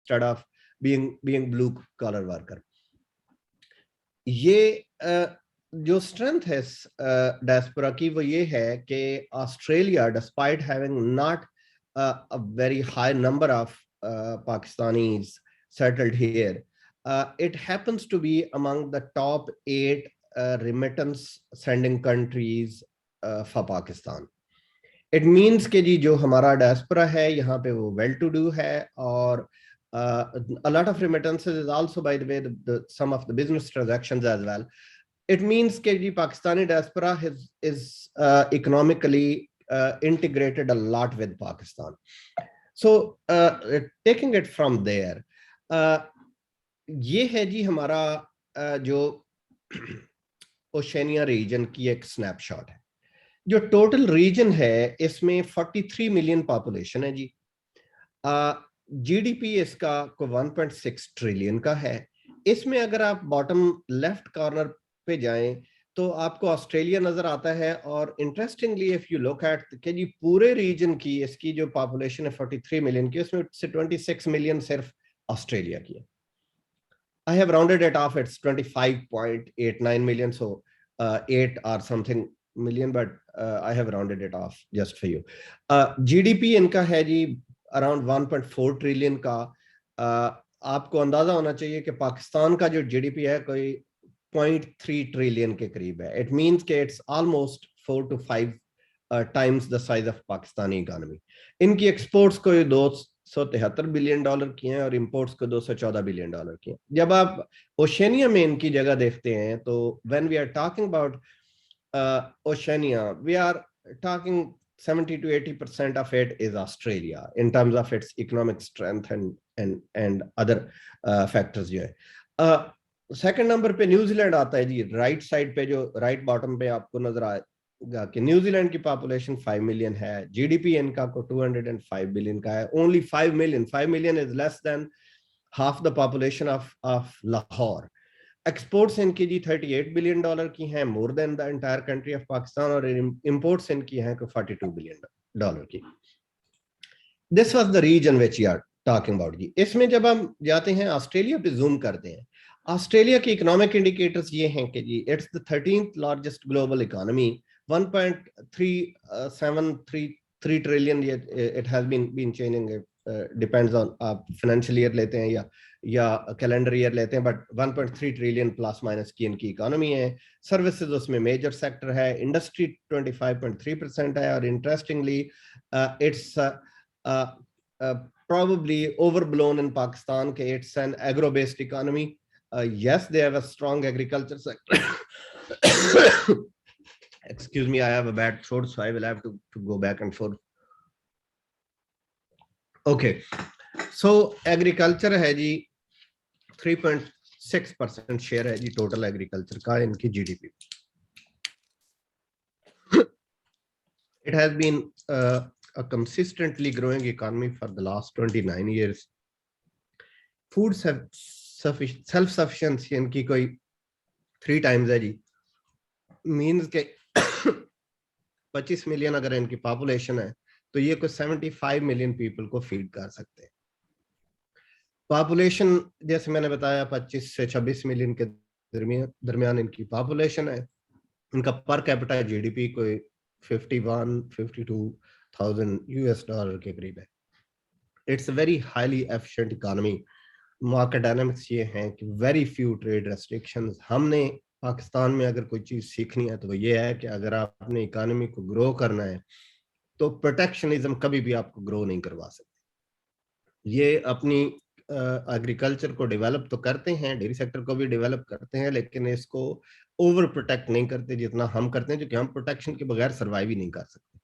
instead of being blue collar worker. ये जो strength है डायस्पोरा की वो ये है कि Australia despite having not a very high number of Pakistanis settled here, it happens to be among the top 8 remittance sending countries for Pakistan. It means कि जी जो हमारा डायस्पोरा है यहाँ पे वो well to do है, और a lot of remittances is also, by the way, some of the business transactions as well. It means कि जी Pakistani diaspora is economically integrated a lot with Pakistan. So taking it from there, ये है जी हमारा जो Oceania reason की एक snapshot है. जो total reason है इसमें 43 मिलियन पॉपुलेशन है जी. जीडीपी इसका को 1.6 ट्रिलियन का है. इसमें अगर आप बॉटम लेफ्ट कॉर्नर पे जाएं तो आपको ऑस्ट्रेलिया नजर आता है, और interestingly if you look at कि जी पूरे रीजन की इसकी जो पॉपुलेशन है 43 मिलियन की, उसमें से 26 मिलियन सिर्फ ऑस्ट्रेलिया की है. I have rounded it off, it's 25.89 million, so 8 or something million, but I have rounded it off just for you. GDP इनका है जी अराउंड 1.4 ट्रिलियन का. आपको अंदाजा होना चाहिए कि पाकिस्तान का जो जीडीपी है कोई 0.3 ट्रिलियन के करीब है. इट मींस कि it's almost 4 to 5 times the size of Pakistani economy. इनकी एक्सपोर्ट्स कोई $273 बिलियन की हैं और इंपोर्ट्स को $214 बिलियन की हैं. जब आप ओशनिया में इनकी जगह देखते हैं तो when we are talking about Oceania, we are talking 70 to 80% of it is Australia in terms of its economic strength and other factors जो है. सेकंड नंबर पे न्यूजीलैंड आता है जी. राइट साइड पे जो राइट बॉटम पे आपको नजर आएगा कि न्यूजीलैंड की पॉपुलेशन 5 मिलियन है. जीडीपी इनका को 205 बिलियन का है. Only 5 million is less than half the population of Lahore. Exports इनकी जी $38 बिलियन की हैं, more than the entire country of Pakistan, और इंपोर्ट्स इनकी हैं को $42 बिलियन की. This was the reason which we are talking about जी. इसमें जब हम जाते हैं ऑस्ट्रेलिया पे जूम करते हैं, ऑस्ट्रेलिया की इकोनॉमिक इंडिकेटर्स ये हैं कि जी it's the 13th largest global economy. 1.373 trillion. It has been changing, depends on आप फाइनेंशियल ईयर लेते हैं या कैलेंडर ईयर लेते हैं, बट 1.3 ट्रिलियन प्लस माइनस की इनकी इकोनॉमी है. सर्विसेज उसमें मेजर सेक्टर है. इंडस्ट्री 25.3% है, और interestingly it's probably overblown in Pakistan ke it's an agro based economy. Yes, they have a strong agriculture sector. Excuse me, I have a bad throat, so I will have to go back and forth. Okay, so agriculture है जी 3.6% share है जी total agriculture का इनकी GDP. It has been a consistently growing economy for the last 29 years. Food self-sufficiency इनकी कोई 3 times है जी. Means के 25 million अगर इनकी पॉपुलेशन है तो ये कोई 75 मिलियन पीपल को फीड कर सकते हैं. पॉपुलेशन जैसे मैंने बताया 25 से 26 मिलियन के दरमियान इनकी पॉपुलेशन है. इनका पर कैपिटा जीडीपी कोई 51-52,000 US डॉलर के करीब है. It's a very highly efficient economy. Market dynamics ये हैं कि वेरी फ्यू ट्रेड रेस्ट्रिक्शंस. हमने पाकिस्तान में अगर कोई चीज सीखनी है तो वो ये है कि अगर आपने इकोनॉमी को ग्रो करना है तो प्रोटेक्शनिज्म कभी भी आपको ग्रो नहीं करवा सकते. ये अपनी एग्रीकल्चर को डेवलप तो करते हैं, डेयरी सेक्टर को भी डेवलप करते हैं, लेकिन इसको ओवर प्रोटेक्ट नहीं करते जितना हम करते हैं, क्योंकि हम प्रोटेक्शन के बगैर सर्वाइव ही नहीं कर सकते.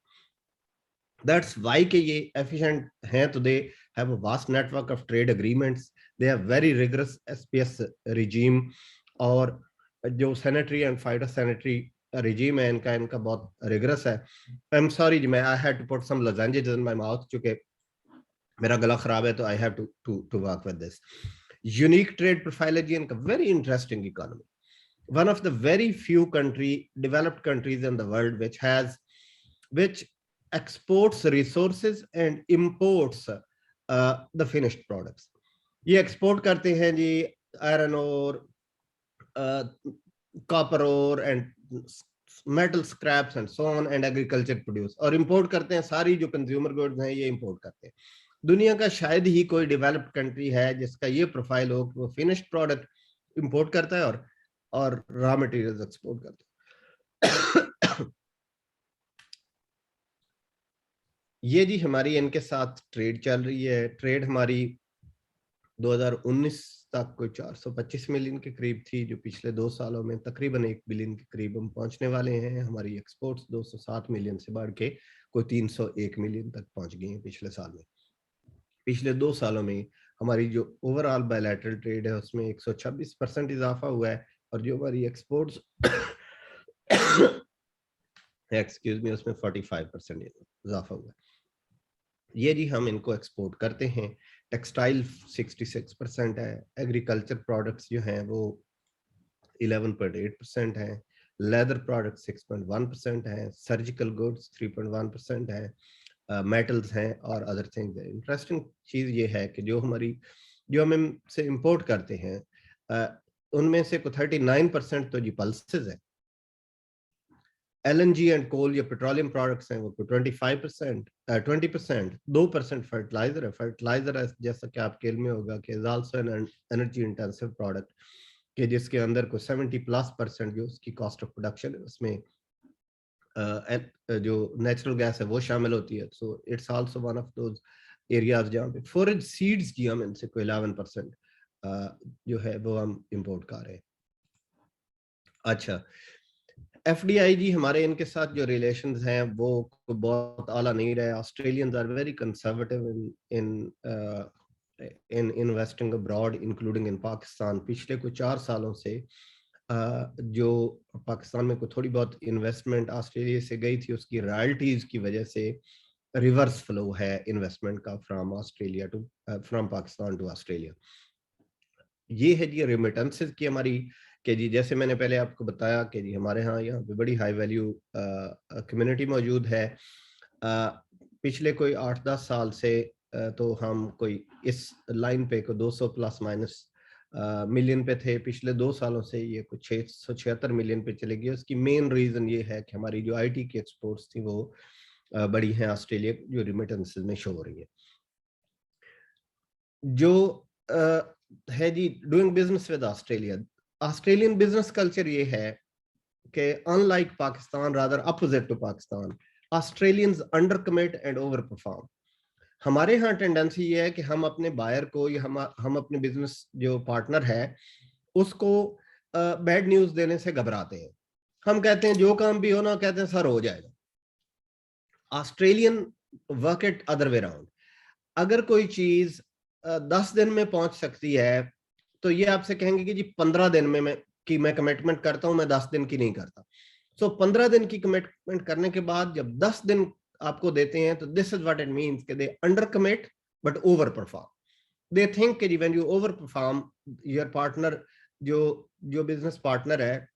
दैट्स वाई के ये एफिशिएंट हैं. तो they have a vast network of trade agreements. They have very rigorous SPS regime, और जो सैनिटरी एंड फाइटोसैनिटरी रिजीम है इनका बहुत रिगरस है. आई एम सॉरी जी, मैं I had to put some lozenges in my mouth, क्योंकि मेरा गला खराब है, तो I have to work with this. Unique trade profile है जी इनका. Very interesting economy. One of the very few developed countries in the world which exports resources and imports the finished products. ये export करते हैं जी iron और copper और and metal scraps and so on and agriculture produce, और import करते हैं सारी जो कंज्यूमर गुड्स हैं ये इंपोर्ट करते हैं। दुनिया का शायद ही कोई डेवलप्ड कंट्री है जिसका ये प्रोफाइल हो कि वो फिनिश्ड प्रोडक्ट इंपोर्ट करता है और रॉ मटेरियल्स एक्सपोर्ट करता है। ये जी हमारी इनके साथ ट्रेड चल रही है। ट्रेड हमारी 2019 तक कोई 425 मिलियन के करीब थी, जो पिछले 2 सालों में तकरीबन 1 बिलियन के करीब हम पहुंचने वाले हैं। हमारी एक्सपोर्ट्स 207 मिलियन से बढ़ के कोई 301 मिलियन तक पहुंच गई हैं पिछले साल में। पिछले 2 सालों में हमारी जो ओवरऑल बायलैटरल ट्रेड है उसमें 126% इजाफा हुआ है, और जो हमारी एक्सपोर्ट्स एक्सक्यूज मी उसमें 45% इजाफा हुआ है। ये जी हम इनको एक्सपोर्ट करते हैं। टेक्सटाइल 66% है, एग्रीकल्चर प्रोडक्ट्स जो हैं वो 11.8% है, लेदर प्रोडक्ट 6.1% है, सर्जिकल गुड्स 3.1% है, मेटल्स हैं और अदर थिंग्स है। इंटरेस्टिंग चीज ये है कि जो हम से इंपोर्ट करते हैं उनमें से 39% तो जी पल्सेस है। LNG एंड कोल या पेट्रोलियम प्रोडक्ट्स हैं वो 25%, 20%, 2% फर्टिलाइजर है। फर्टिलाइजर है जैसा कि आपके इल्म में होगा कि is also an energy intensive product, कि जिसके अंदर को 70+% जो उसकी कॉस्ट ऑफ प्रोडक्शन है उसमें जो नेचुरल गैस है वो शामिल होती है। So it's also one of those areas जहाँ पे फॉरेज सीड्स जी हम इनसे कोई 11% जो है वो हम इंपोर्ट कर रहे हैं। अच्छा, FDI जी हमारे इनके साथ जो रिलेशंस हैं वो बहुत आला नहीं रहे। Australians are very conservative in investing abroad including in Pakistan. पिछले कुछ 4 सालों से जो पाकिस्तान में कोई थोड़ी बहुत इन्वेस्टमेंट ऑस्ट्रेलिया से गई थी उसकी रॉयल्टीज की वजह से रिवर्स फ्लो है इन्वेस्टमेंट का फ्रॉम पाकिस्तान टू ऑस्ट्रेलिया। ये है जी रेमिटेंसेस की हमारी, कि जी जैसे मैंने पहले आपको बताया कि जी हमारे यहाँ पे बड़ी हाई वैल्यू कम्युनिटी मौजूद है। पिछले कोई 8-10 साल से तो हम कोई इस लाइन पे को 200 प्लस माइनस मिलियन पे थे। पिछले 2 सालों से ये कुछ 676 मिलियन पे चले गए। उसकी मेन रीजन ये है कि हमारी जो IT की एक्सपोर्ट्स थी वो बड़ी हैं ऑस्ट्रेलिया, जो रेमिटेंसेस में शो हो रही है। जो है जी doing business with Australia, Australian business culture ये है कि unlike Pakistan, rather opposite to Pakistan, Australians under commit and over perform. हमारे यहाँ टेंडेंसी ये है कि हम अपने बायर को या हम अपने बिजनेस जो पार्टनर है उसको बैड न्यूज देने से घबराते हैं। हम कहते हैं जो काम भी हो ना, कहते हैं सर हो जाएगा। Australian work it other way round. अगर कोई चीज 10 दिन में पहुंच सकती है तो ये आपसे कहेंगे कि जी 15 दिन में मैं कमिटमेंट करता हूं, मैं 10 दिन की नहीं करता। सो 15 दिन की कमिटमेंट करने के बाद जब 10 दिन आपको देते हैं तो this is what it means कि they under commit but over perform. They think कि when you over perform your partner, जो जो बिजनेस पार्टनर है,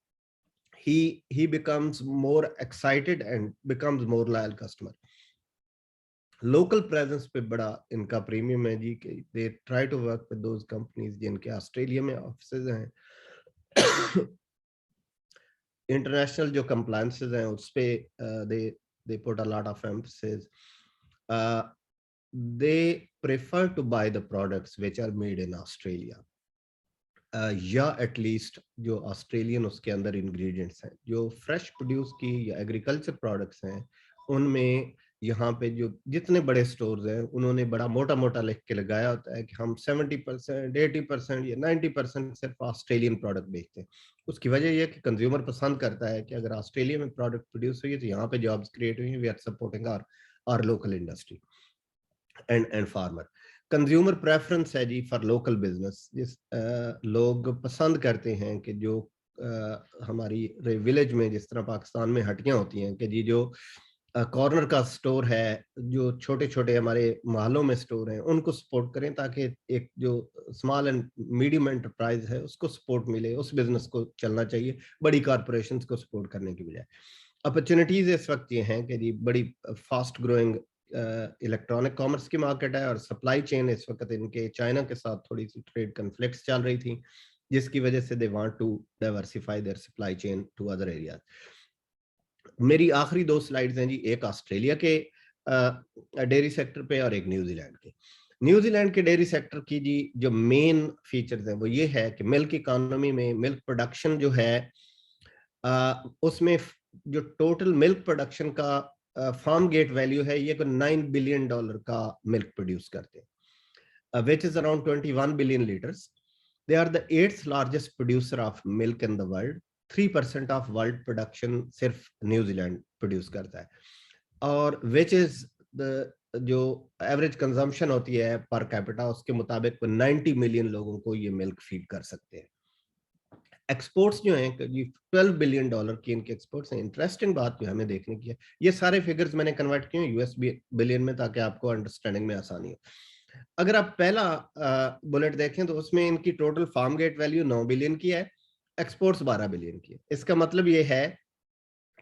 he becomes more excited and becomes more loyal customer। Local presence पे बड़ा इनका premium है जी, कि they try to work with those companies जिनके ऑस्ट्रेलिया में ऑफिसेज हैं। इंटरनेशनल जो कंप्लायंसेस हैं उस पे they put a lot of emphasis. They prefer to buy the products which are made in Australia, या एटलीस्ट जो ऑस्ट्रेलियन उसके अंदर इंग्रेडिएंट्स हैं। जो फ्रेश प्रोड्यूस की या एग्रीकल्चर प्रोडक्ट्स हैं उनमें यहाँ पे जो जितने बड़े स्टोर्स हैं उन्होंने बड़ा मोटा मोटा लिख के लगाया होता है कि हम 70%, 80% या 90% सिर्फ ऑस्ट्रेलियन प्रोडक्ट बेचते हैं। उसकी वजह यह है कि कंज्यूमर पसंद करता है कि अगर ऑस्ट्रेलिया में प्रोडक्ट प्रोड्यूस हुई है तो यहाँ पे जॉब्स क्रिएट हुई हैं, we are supporting our local industry and farmer. Consumer preference है जी फॉर लोकल बिजनेस। जिस लोग पसंद करते हैं कि जो हमारी विलेज में जिस तरह पाकिस्तान में हटियां होती हैं कि जी जो कॉर्नर का स्टोर है, जो छोटे छोटे हमारे मोहल्लों में स्टोर हैं उनको सपोर्ट करें ताकि एक जो स्मॉल एंड मीडियम एंटरप्राइज है उसको सपोर्ट मिले। उस बिजनेस को चलना चाहिए बड़ी कॉरपोरेशंस को सपोर्ट करने की बजाय। अपॉर्चुनिटीज इस वक्त ये हैं कि जी बड़ी फास्ट ग्रोइंग इलेक्ट्रॉनिक कॉमर्स की मार्केट है, और सप्लाई चेन इस वक्त इनके चाइना के साथ थोड़ी सी ट्रेड कन्फ्लिक्ट्स चल रही थी, जिसकी वजह से they want to diversify their supply chain to other areas. मेरी आखिरी 2 स्लाइड्स हैं जी, एक ऑस्ट्रेलिया के डेयरी सेक्टर पे और एक न्यूजीलैंड के। न्यूजीलैंड के डेयरी सेक्टर की जी जो मेन फीचर्स हैं वो ये है कि मिल्क इकोनॉमी में मिल्क प्रोडक्शन जो है उसमें जो टोटल मिल्क प्रोडक्शन का फार्म गेट वैल्यू है, ये को $9 बिलियन का मिल्क प्रोड्यूस करते हैं, which is around 21 billion liters. They are the 8th largest producer of milk in the world. 3% of world production सिर्फ न्यूजीलैंड प्रोड्यूस करता है, और which is the जो एवरेज कंजम्पशन होती है पर कैपिटा, उसके मुताबिक 90 मिलियन लोगों को ये मिल्क फीड कर सकते हैं। एक्सपोर्ट्स जो हैं जी $12 बिलियन की इनके एक्सपोर्ट्स हैं। इंटरेस्टिंग बात जो हमें देखने की है, ये सारे फिगर्स मैंने कन्वर्ट किए हैं यूएस बिलियन में, ताकि आपको अंडरस्टैंडिंग में आसानी हो। अगर आप पहला बुलेट देखें तो उसमें इनकी total farm gate value 9 billion की है, एक्सपोर्ट्स 12 बिलियन की है। इसका मतलब ये है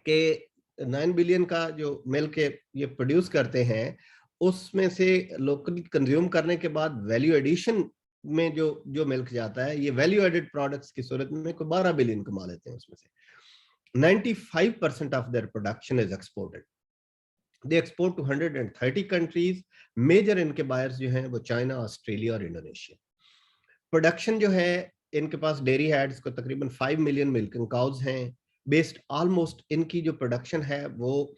कि 9 बिलियन का जो मिल्क ये प्रोड्यूस करते हैं, उसमें से लोकली कंज्यूम करने के बाद वैल्यू एडिशन में जो मिल्क जाता है, ये वैल्यू एडेड प्रोडक्ट्स की सूरत में कोई 12 बिलियन कमा लेते हैं। उसमें से 95% of their production is exported. They export to 130 countries. Major इनके बायर्स जो हैं वो चाइना, ऑस्ट्रेलिया और इंडोनेशिया। प्रोडक्शन जो है इनके पास डेयरी हेड्स को तकरीबन 5 मिलियन मिल्किंग काउज हैं। बेस्ड ऑलमोस्ट इनकी जो प्रोडक्शन है वो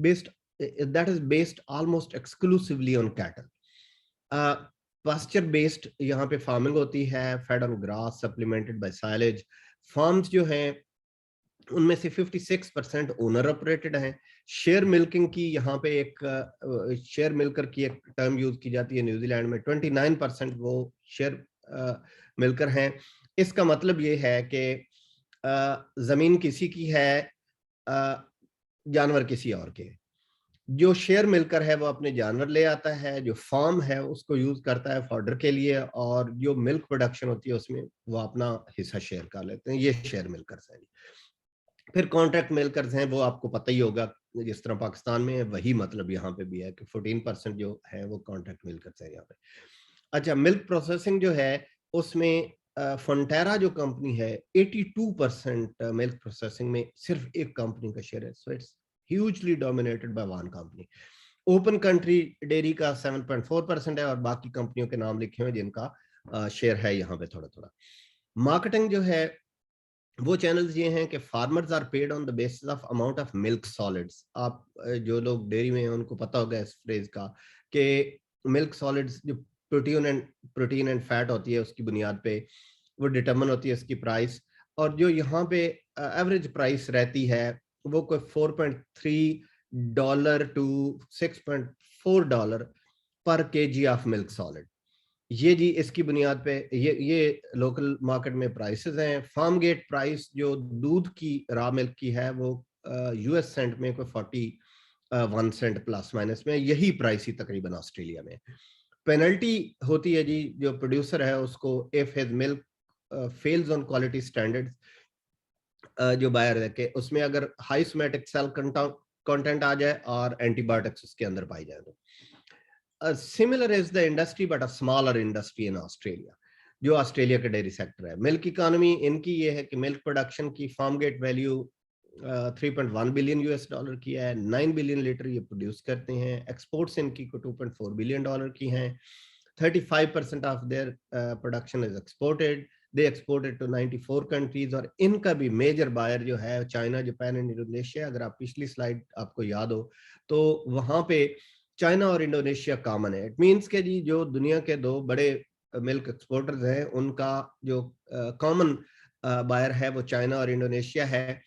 based that is based almost exclusively on cattle. Pasture based यहाँ पे फार्मिंग होती है, fed on grass supplemented by silage. Farms जो हैं उनमें से 56% ओनर ऑपरेटेड हैं। शेयर मिल्किंग की यहाँ पे एक शेयर मिल्कर की एक टर्म यूज की जाती है न्यूजीलैंड में। 29% वो शेयर मिल्कर हैं। इसका मतलब ये है कि जमीन किसी की है, जानवर किसी और के। जो शेयर मिलकर है वो अपने जानवर ले आता है, जो फार्म है उसको यूज करता है फॉडर के लिए, और जो मिल्क प्रोडक्शन होती है उसमें वो अपना हिस्सा शेयर कर लेते हैं। ये शेयर मिलकर है। फिर कॉन्ट्रैक्ट मिलकर्स हैं, वो आपको पता ही होगा, जिस तरह पाकिस्तान में है वही मतलब यहाँ पे भी है कि 14% जो है वो कॉन्ट्रैक्ट मिलकर्स है यहाँ पे। अच्छा, मिल्क प्रोसेसिंग जो है उसमें फंटेरा जो कंपनी है 82% मिल्क प्रोसेसिंग में सिर्फ एक कंपनी का शेयर है। So it's hugely dominated by one company. Open country dairy का 7.4% है, और बाकी कंपनियों के नाम लिखे हुए जिनका शेयर है यहाँ पे थोड़ा थोड़ा। मार्केटिंग जो है वो चैनल्स ये हैं कि farmers are paid on the basis of amount of milk solids. आप जो लोग डेयरी में हैं उनको पता होगा इस फ्रेज का कि मिल्क सॉलिड्स जो प्रोटीन एंड फैट होती है उसकी बुनियाद पे वो डिटरमिन होती है इसकी प्राइस। और जो यहाँ पे एवरेज प्राइस रहती है वो कोई $4.3 टू $6.4 पर केजी ऑफ मिल्क सॉलिड। ये जी इसकी बुनियाद पे ये लोकल मार्केट में प्राइसेस हैं। फार्म गेट प्राइस जो दूध की रॉ मिल्क की है वो यूएस सेंट में कोई 41 सेंट प्लस माइनस में, यही प्राइस ही तकरीबन ऑस्ट्रेलिया में। पेनल्टी होती है जी जो प्रोड्यूसर है उसको if his milk fails on quality standards, जो बायर है कि उसमें अगर हाई सोमैटिक सेल कंटेंट आ जाए और एंटीबायोटिक्स उसके अंदर पाई जाए तो। Similar is the industry but a smaller industry in Australia, जो ऑस्ट्रेलिया का डेयरी सेक्टर है। मिल्क इकोनॉमी इनकी ये है कि मिल्क प्रोडक्शन की farm gate value 3.1 billion US dollar की है। 9 बिलियन लीटर ये प्रोड्यूस करते हैं। एक्सपोर्ट्स इनकी को 2.4 बिलियन डॉलर की हैं। 35% of their production is exported. They exported to 94 countries, और इनका भी मेजर बायर जो है चाइना, जापान एंड इंडोनेशिया। अगर आप पिछली स्लाइड आपको याद हो तो वहां पे चाइना और इंडोनेशिया कॉमन है। इट मींस के जी जो दुनिया के दो बड़े मिल्क एक्सपोर्टर्स हैं उनका जो कॉमन बायर है वो चाइना और इंडोनेशिया है।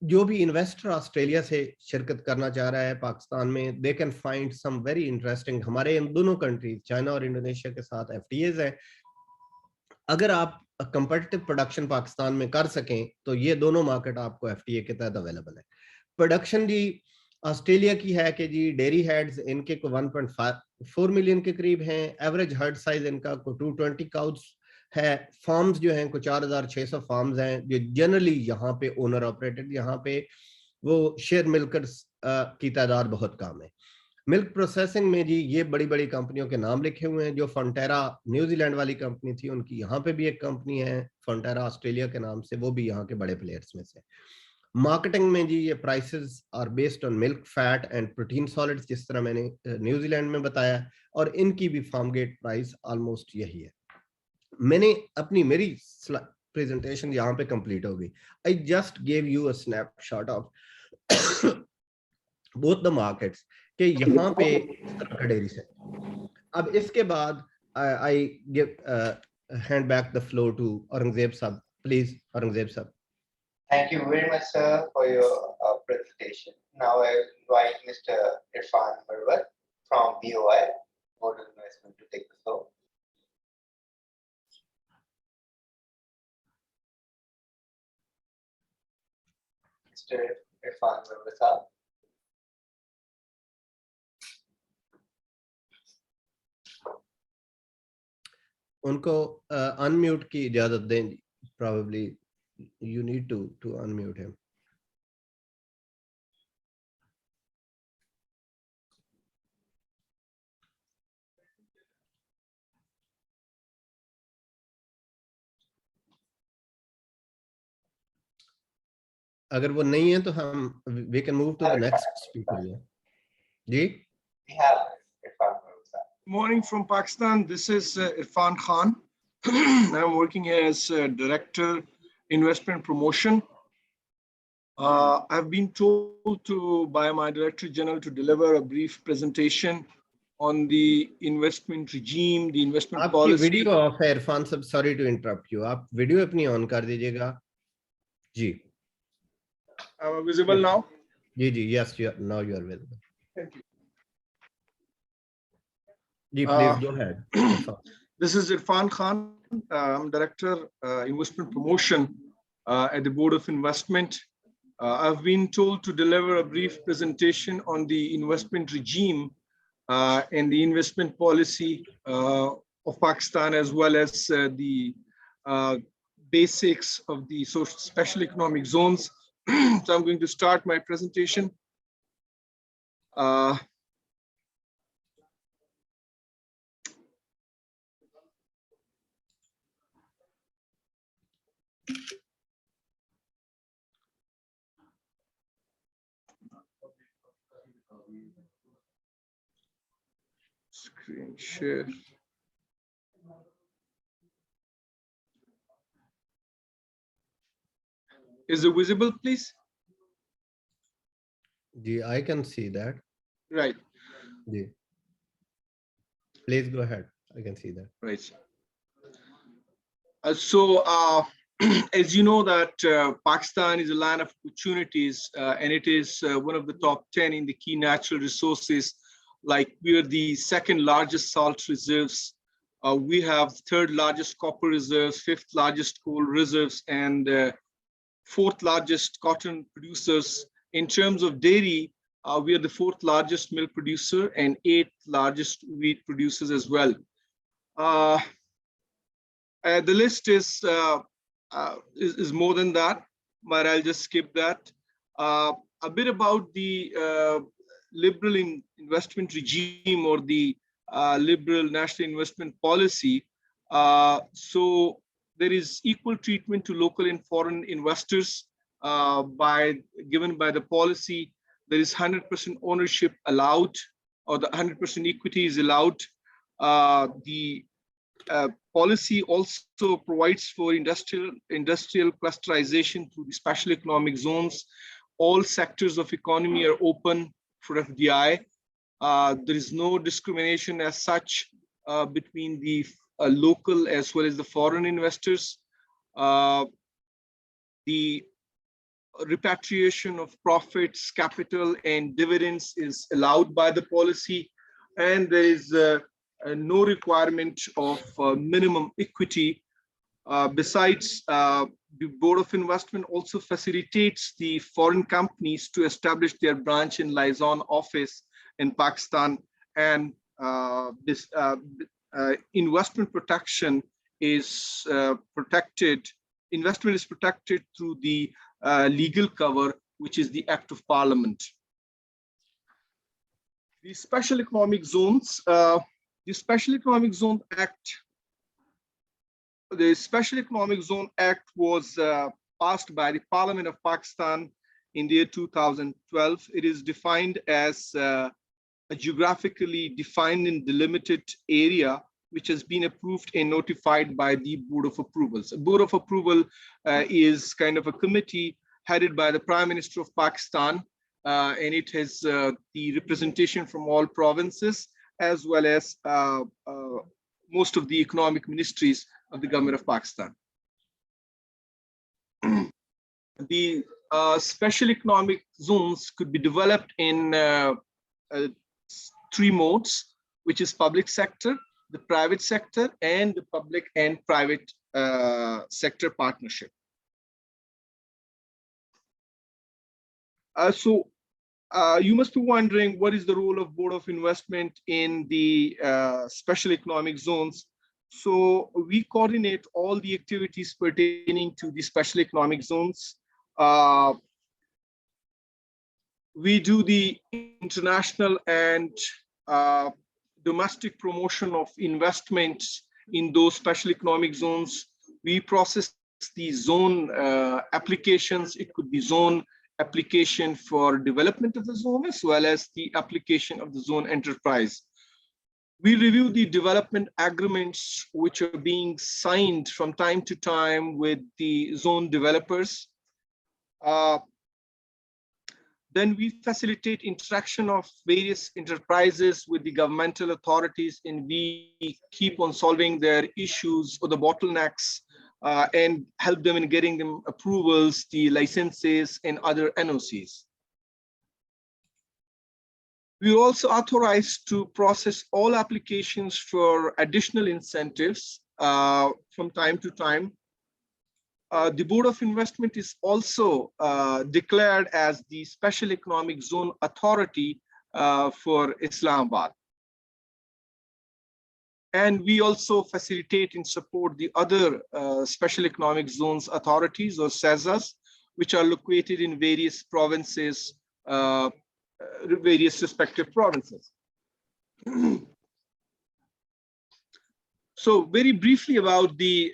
जो भी इन्वेस्टर ऑस्ट्रेलिया से शिरकत करना चाह रहा है पाकिस्तान में, they can find some very interesting. हमारे इन दोनों कंट्रीज चाइना और इंडोनेशिया के साथ एफटीएज है। अगर आप कंपेटिटिव प्रोडक्शन पाकिस्तान में कर सकें तो ये दोनों मार्केट आपको एफटीए के तहत अवेलेबल है। प्रोडक्शन जी ऑस्ट्रेलिया की है कि जी डेयरी हेड्स इनके को 1.4 मिलियन के करीब हैं। एवरेज हर्ड साइज इनका को 220 काउज है। फार्म्स जो हैं को 4,600 फार्म्स हैं जो जनरली यहाँ पे ओनर ऑपरेटेड। यहाँ पे वो शेयर मिलकर की तादाद बहुत कम है। मिल्क प्रोसेसिंग में जी ये बड़ी बड़ी कंपनियों के नाम लिखे हुए हैं। जो फंटेरा न्यूजीलैंड वाली कंपनी थी, उनकी यहाँ पे भी एक कंपनी है फंटेरा ऑस्ट्रेलिया के नाम से, वो भी यहाँ के बड़े प्लेयर्स में से। मार्केटिंग में जी ये prices are based on milk fat and protein solids, जिस तरह मैंने न्यूजीलैंड में बताया, और इनकी भी फार्म गेट प्राइस ऑलमोस्ट यही है। मैंने अपनी मेरी प्रेजेंटेशन यहाँ पे कंप्लीट हो गई। I just gave you a snapshot of both the markets के यहाँ पे डेयरी से। अब इसके बाद I give hand back the floor to Aurangzeb sahib, please Aurangzeb साहब। Thank you very much, sir, for your presentation. Now I invite Mr. Irfan Marwat from BOI, Board of Investment, to take the floor. Mr. Irfan Marwat. उनको unmute की इजाजत दें, probably you need to unmute him. अगर वो नहीं है तो हम we can move to the next speaker. Ji, We have Irfan Marwat. Morning from Pakistan. This is Irfan Khan. I'm working here as Director Investment Promotion. I've been told by my Director General to deliver a brief presentation on the investment regime, the investment policy. आपकी video of है इरफान साहब, sorry to interrupt you, आप video अपनी on कर दीजिएगा जी। Am I visible now? Ji ji, yes, now you are visible. Thank you. Ji, please go ahead. This is Irfan Khan. I'm Director Investment Promotion at the Board of Investment. I've been told to deliver a brief presentation on the investment regime and the investment policy of Pakistan, as well as the basics of the special economic zones. So I'm going to start my presentation. Screen share. Is it visible, please? I can see that. Right. Please go ahead. I can see that. Right. As you know that Pakistan is a land of opportunities, and it is one of the top 10 in the key natural resources. Like, we are the second largest salt reserves. We have third largest copper reserves, fifth largest coal reserves, and fourth largest cotton producers. In terms of dairy, we are the fourth largest milk producer and eighth largest wheat producers as well. The list is more than that, but I'll just skip that. A bit about the liberal investment regime, or the liberal national investment policy. So there is equal treatment to local and foreign investors given by the policy. There is 100% ownership allowed, or the 100% equity is allowed. The policy also provides for industrial clusterization through the special economic zones. All sectors of economy are open for FDI. There is no discrimination as such between the local as well as the foreign investors. The repatriation of profits, capital, and dividends is allowed by the policy, and there is no requirement of minimum equity. Besides, the Board of Investment also facilitates the foreign companies to establish their branch in liaison office in Pakistan, and this investment protection is protected. Investment is protected through the legal cover, which is the Act of Parliament. The Special Economic Zones, the Special Economic Zone Act, the Special Economic Zone Act was passed by the Parliament of Pakistan in the year 2012. It is defined as a geographically defined and delimited area which has been approved and notified by the Board of Approvals. A Board of Approval is kind of a committee headed by the Prime Minister of Pakistan, and it has the representation from all provinces as well as most of the economic ministries of the government of Pakistan. The special economic zones could be developed in 3 modes, which is public sector, the private sector, and the public and private sector partnership. You must be wondering, what is the role of Board of Investment in the special economic zones? So we coordinate all the activities pertaining to the special economic zones. We do the international and domestic promotion of investments in those special economic zones. We process the zone applications. It could be zone application for development of the zone as well as the application of the zone enterprise. We review the development agreements which are being signed from time to time with the zone developers. Then we facilitate interaction of various enterprises with the governmental authorities, and we keep on solving their issues or the bottlenecks and help them in getting them approvals, the licenses, and other NOCs. We are also authorized to process all applications for additional incentives from time to time. The Board of Investment is also declared as the Special Economic Zone Authority for Islamabad. And we also facilitate and support the other Special Economic Zones Authorities, or SEZAs, which are located in various provinces, various respective provinces. So very briefly about the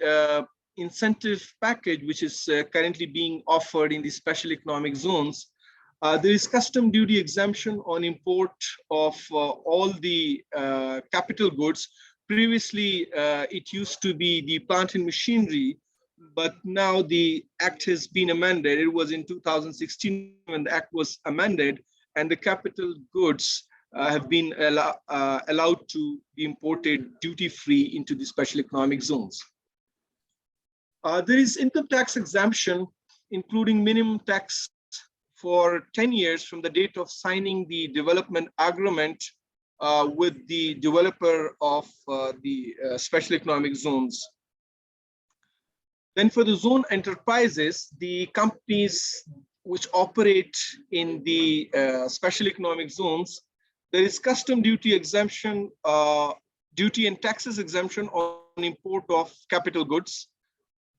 incentive package, which is currently being offered in the special economic zones. There is custom duty exemption on import of all the capital goods. Previously, it used to be the plant and machinery, but now the act has been amended. It was in 2016 when the act was amended, and the capital goods have been allowed to be imported duty-free into the special economic zones. There is income tax exemption, including minimum tax for 10 years from the date of signing the development agreement with the developer of the special economic zones. Then for the zone enterprises, the companies which operate in the special economic zones, there is custom duty exemption, duty and taxes exemption on import of capital goods.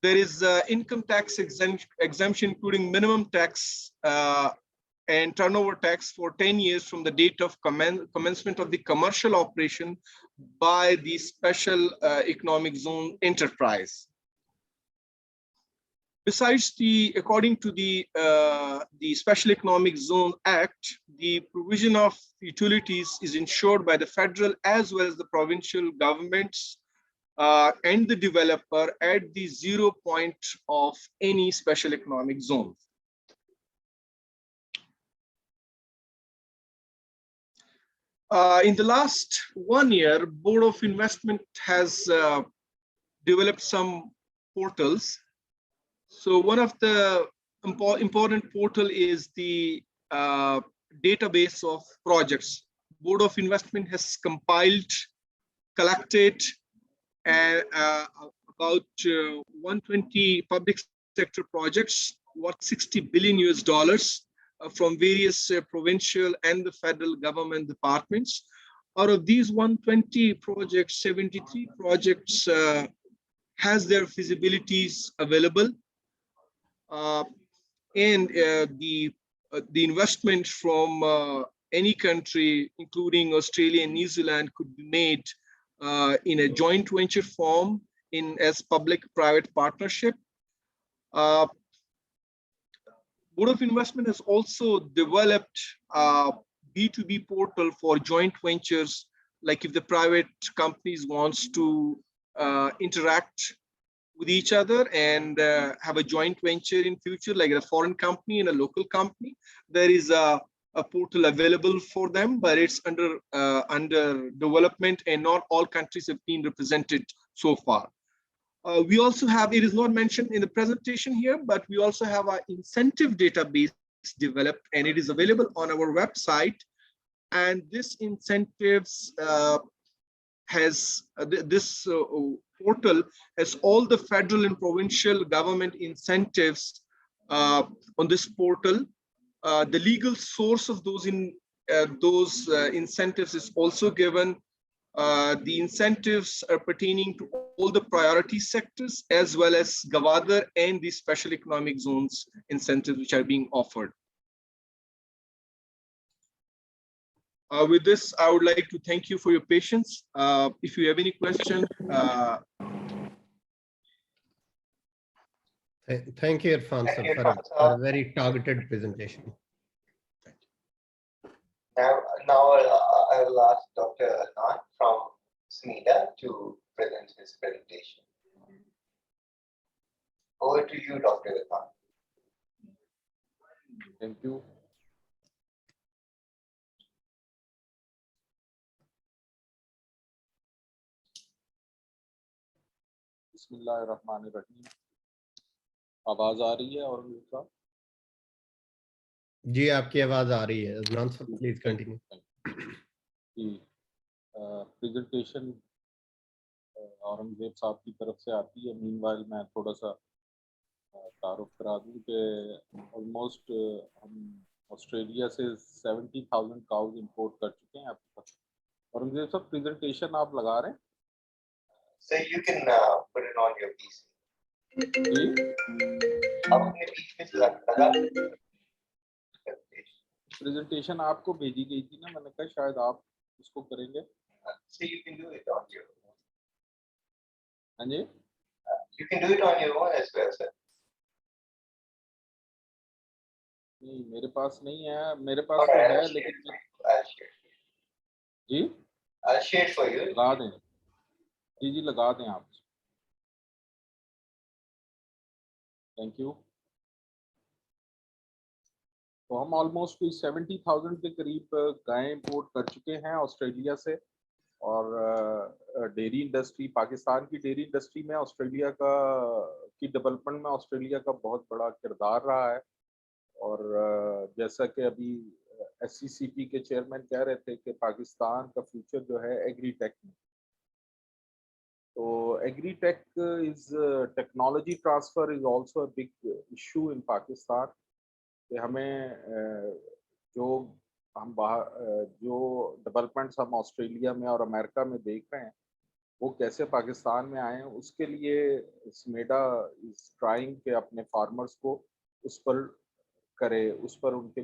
There is income tax exemption, including minimum tax and turnover tax for 10 years from the date of commencement of the commercial operation by the special economic zone enterprise. Besides, according to the Special Economic Zone Act, the provision of utilities is ensured by the federal as well as the provincial governments and the developer at the 0 point of any special economic zone. In the last 1 year, Board of Investment has developed some portals. So one of the important portal is the database of projects. Board of Investment has compiled, collected about 120 public sector projects worth $60 billion from various provincial and the federal government departments. Out of these 120 projects, 73 projects has their feasibilities available. And the investment from any country, including Australia and New Zealand, could be made in a joint venture form as public-private partnership. Board of Investment has also developed a B2B portal for joint ventures, like if the private companies wants to interact with each other and have a joint venture in future, like a foreign company and a local company, there is a portal available for them, but it's under development, and not all countries have been represented so far. We also have, it is not mentioned in the presentation here, but we also have our incentive database developed, and it is available on our website. And this incentives portal has all the federal and provincial government incentives on this portal. The legal source of those incentives is also given. The incentives are pertaining to all the priority sectors, as well as Gavadir and the special economic zones incentives which are being offered. With this, I would like to thank you for your patience. If you have any questions. Thank you, Irfan, sir, for a very targeted presentation. Now I will ask Dr. Adnan from SMEDA to present his presentation. Over to you, Dr. Adnan. Thank you. बिस्मिल्लाहिर्रहमानिर्रहीम। आवाज आ रही है और जी, आपकी आवाज आ रही है। Adnan sir, please continue. Presentation Aurangzeb साहब की तरफ से आती है। मीनवाइल मैं थोड़ा सा तारुफ करा दूं कि ऑलमोस्ट हम ऑस्ट्रेलिया से 70,000 काउज इंपोर्ट कर चुके हैं अब तक। औरंगजेब साहब, प्रेजेंटेशन आप लगा रहे हैं? So you can put it on your PC. अपने PC में लगा। प्रेजेंटेशन आपको भेजी गई थी ना, मैंने कहा शायद आप इसको करेंगे। So you can do it on your own. हाँ जी, You can do it on your own as well, sir. नहीं मेरे पास नहीं है, मेरे पास तो है लेकिन जी I'll share for you. लगा दें। जी लगा दें आप। Thank you. तो हम ऑलमोस्ट 70,000 के करीब गायें इंपोर्ट कर चुके हैं ऑस्ट्रेलिया से। और डेयरी इंडस्ट्री, पाकिस्तान की डेयरी इंडस्ट्री में ऑस्ट्रेलिया की डेवलपमेंट में ऑस्ट्रेलिया का बहुत बड़ा किरदार रहा है। और जैसा कि अभी SCCP के चेयरमैन कह रहे थे कि पाकिस्तान का फ्यूचर जो है एग्रीटेक में, तो agritech is technology transfer is also a big issue in Pakistan. कि हमें जो डेवलपमेंट्स हम ऑस्ट्रेलिया में और अमेरिका में देख रहे हैं वो कैसे पाकिस्तान में आए हैं, उसके लिए SMEDA इज ट्राइंग के अपने फार्मर्स को उस पर करे, उस पर उनके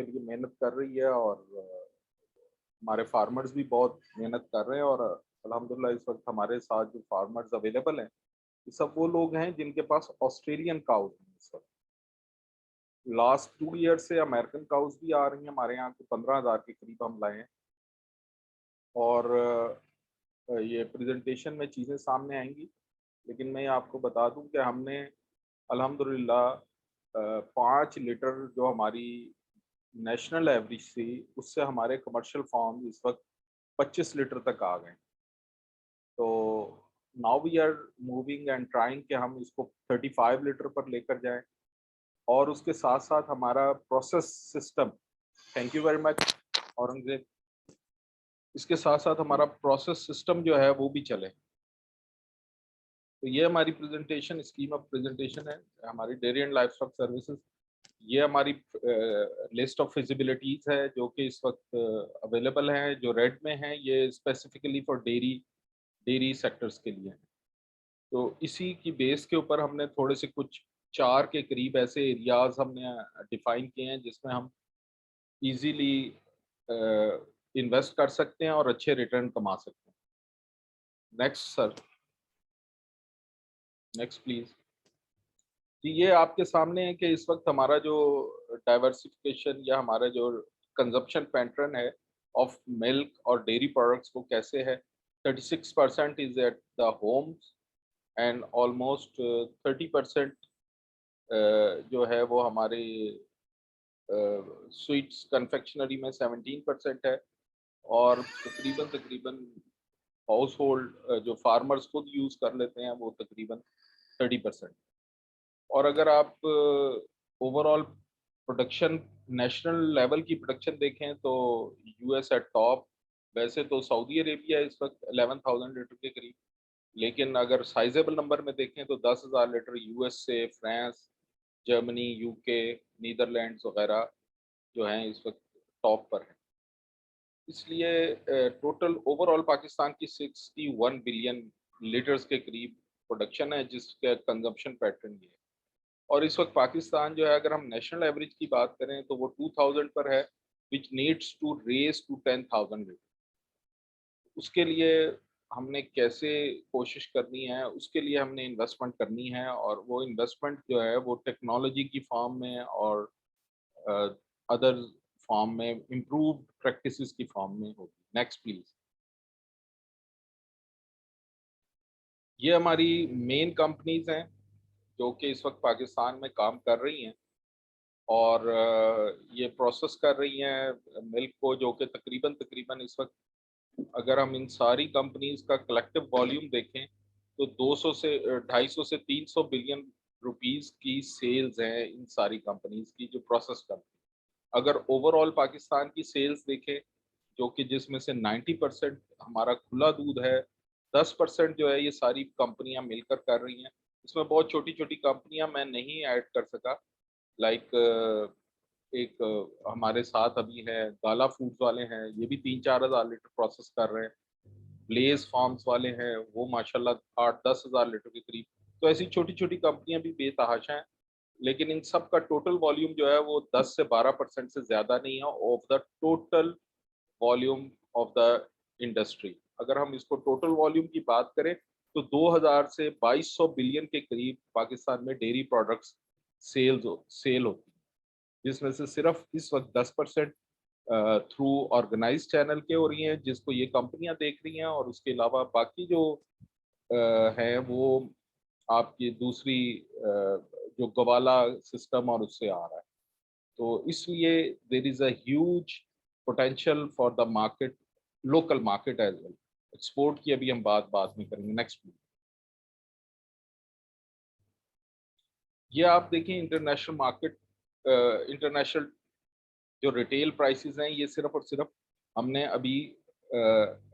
लिए मेहनत कर रही है। और हमारे फार्मर्स भी बहुत मेहनत कर रहे हैं। और अल्हम्दुलिल्लाह इस वक्त हमारे साथ जो फार्मर्स अवेलेबल हैं ये सब वो लोग हैं जिनके पास ऑस्ट्रेलियन काउज हैं। इस वक्त लास्ट 2 ईयर से अमेरिकन काउज भी आ रही हैं हमारे यहाँ, को 15,000 के करीब हम लाए हैं। और ये प्रेजेंटेशन में चीज़ें सामने आएंगी, लेकिन मैं आपको बता दूं कि हमने अल्हम्दुलिल्लाह 5 लीटर जो हमारी नेशनल एवरेज थी उससे हमारे कमर्शियल फार्म इस वक्त 25 लीटर तक आ गए। तो now we are moving and trying कि हम इसको 35 लीटर पर लेकर जाएं। और उसके साथ साथ हमारा process system, thank you very much Aurangzeb, इसके साथ साथ हमारा प्रोसेस सिस्टम जो है वो भी चले। तो ये हमारी प्रेजेंटेशन, स्कीम ऑफ प्रेजेंटेशन है हमारी डेयरी एंड लाइवस्टॉक सर्विसेज। ये हमारी लिस्ट ऑफ फिजिबिलिटीज है जो कि इस वक्त अवेलेबल हैं, जो रेड में हैं ये स्पेसिफिकली फॉर डेयरी सेक्टर्स के लिए। तो इसी की बेस के ऊपर हमने थोड़े से कुछ 4 के करीब ऐसे एरियाज हमने डिफाइन किए हैं जिसमें हम इजीली इन्वेस्ट कर सकते हैं और अच्छे रिटर्न कमा सकते हैं। Next sir, next please. जी, ये आपके सामने है कि इस वक्त हमारा जो डाइवर्सिफिकेशन या हमारा जो कंजप्शन पैटर्न है ऑफ मिल्क और डेयरी प्रोडक्ट्स वो कैसे है। 36% is at the homes and almost 30% जो है वो हमारे स्वीट्स कन्फेक्शनरी में 17% है, और तकरीबन हाउस होल्ड जो फार्मर्स खुद यूज़ कर लेते हैं वो तकरीबन 30%। और अगर आप ओवरऑल प्रोडक्शन नेशनल लेवल की प्रोडक्शन देखें तो यूएस एट टॉप। वैसे तो सऊदी अरेबिया इस वक्त 11,000 लीटर के करीब, लेकिन अगर साइजेबल नंबर में देखें तो 10,000 लीटर यूएस से, फ्रांस, जर्मनी, यूके, नीदरलैंड्स वगैरह जो हैं इस वक्त टॉप पर हैं। इसलिए टोटल ओवरऑल पाकिस्तान की 61 बिलियन लीटर्स के करीब प्रोडक्शन है जिसका कंजम्पशन पैटर्न ये है। और इस वक्त पाकिस्तान जो है, अगर हम नेशनल एवरेज की बात करें तो वो 2000 पर है, which needs to raise to 10,000 litre. उसके लिए हमने कैसे कोशिश करनी है, उसके लिए हमने इन्वेस्टमेंट करनी है, और वो इन्वेस्टमेंट जो है वो टेक्नोलॉजी की फॉर्म में और अदर फॉर्म में, इम्प्रूव्ड प्रैक्टिसेस की फॉर्म में होगी। Next please. ये हमारी मेन कंपनीज हैं जो कि इस वक्त पाकिस्तान में काम कर रही हैं और ये प्रोसेस कर रही हैं मिल्क को, जो कि तकरीबन इस वक्त अगर हम इन सारी कंपनीज का कलेक्टिव वॉल्यूम देखें तो 200 से 250 से 300 बिलियन रुपीस की सेल्स हैं इन सारी कंपनीज की जो प्रोसेस करती हैं। अगर ओवरऑल पाकिस्तान की सेल्स देखें जो कि जिसमें से 90% हमारा खुला दूध है, 10% जो है ये सारी कंपनियां मिलकर कर रही हैं। इसमें बहुत छोटी छोटी कंपनियां मैं नहीं ऐड कर सका, लाइक एक हमारे साथ अभी है गाला फूड्स वाले हैं, ये भी 3-4 हज़ार लीटर प्रोसेस कर रहे हैं। ब्लेज फार्म्स वाले हैं, वो माशाल्लाह 8-10 हज़ार लीटर के करीब। तो ऐसी छोटी छोटी कंपनियां भी बेतहाशा हैं, लेकिन इन सब का टोटल वॉल्यूम जो है वो 10 से 12% से ज़्यादा नहीं है of the total volume of the industry. अगर हम इसको टोटल वॉल्यूम की बात करें तो 2000 से 2200 बिलियन के करीब पाकिस्तान में डेयरी प्रोडक्ट्स सेल होती है, जिसमें से सिर्फ इस वक्त 10% थ्रू ऑर्गेनाइज चैनल के हो रही हैं जिसको ये कंपनियां देख रही हैं, और उसके अलावा बाकी जो हैं वो आपकी दूसरी जो गवाला सिस्टम और उससे आ रहा है। तो इसलिए there is a huge potential for the market, local market as well. Export की अभी हम बात में करेंगे। Next please. ये आप देखें इंटरनेशनल मार्केट, इंटरनेशनल जो रिटेल प्राइसेस हैं ये सिर्फ और सिर्फ हमने अभी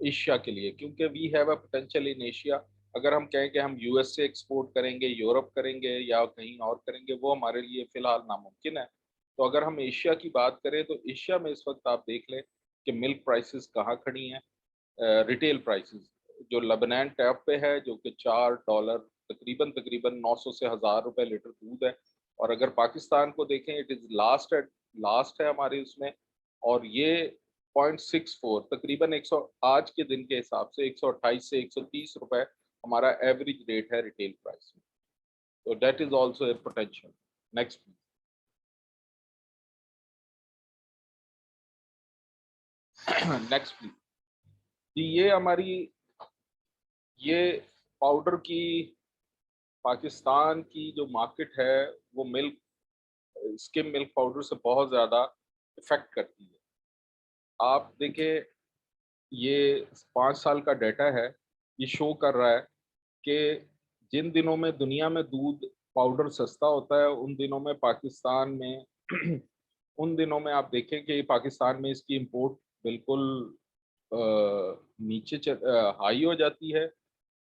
एशिया के लिए, क्योंकि we have a potential in Asia. अगर हम कहें कि हम यूएस से एक्सपोर्ट करेंगे, यूरोप करेंगे या कहीं और करेंगे, वो हमारे लिए फिलहाल नामुमकिन है। तो अगर हम एशिया की बात करें तो एशिया में इस वक्त आप देख लें कि मिल्क प्राइसेस कहाँ खड़ी हैं। रिटेल प्राइसेस जो लबनान टैप पे है जो कि $4 तकरीबन 900 से 1000 रुपए लीटर दूध है। और अगर पाकिस्तान को देखें इट इज लास्ट है हमारे उसमें, और ये 0.64 तकरीबन 100 आज के दिन के हिसाब से 128 से 130 रुपए हमारा एवरेज रेट है रिटेल प्राइस में। तो that is also a potential. Next next please. ये हमारी ये पाउडर की पाकिस्तान की जो मार्केट है वो मिल्क, स्किम मिल्क पाउडर से बहुत ज़्यादा इफेक्ट करती है। आप देखें ये 5 साल का डाटा है, ये शो कर रहा है कि जिन दिनों में दुनिया में दूध पाउडर सस्ता होता है उन दिनों में पाकिस्तान में उन दिनों में आप देखें कि पाकिस्तान में इसकी इंपोर्ट बिल्कुल नीचे हाई हो जाती है,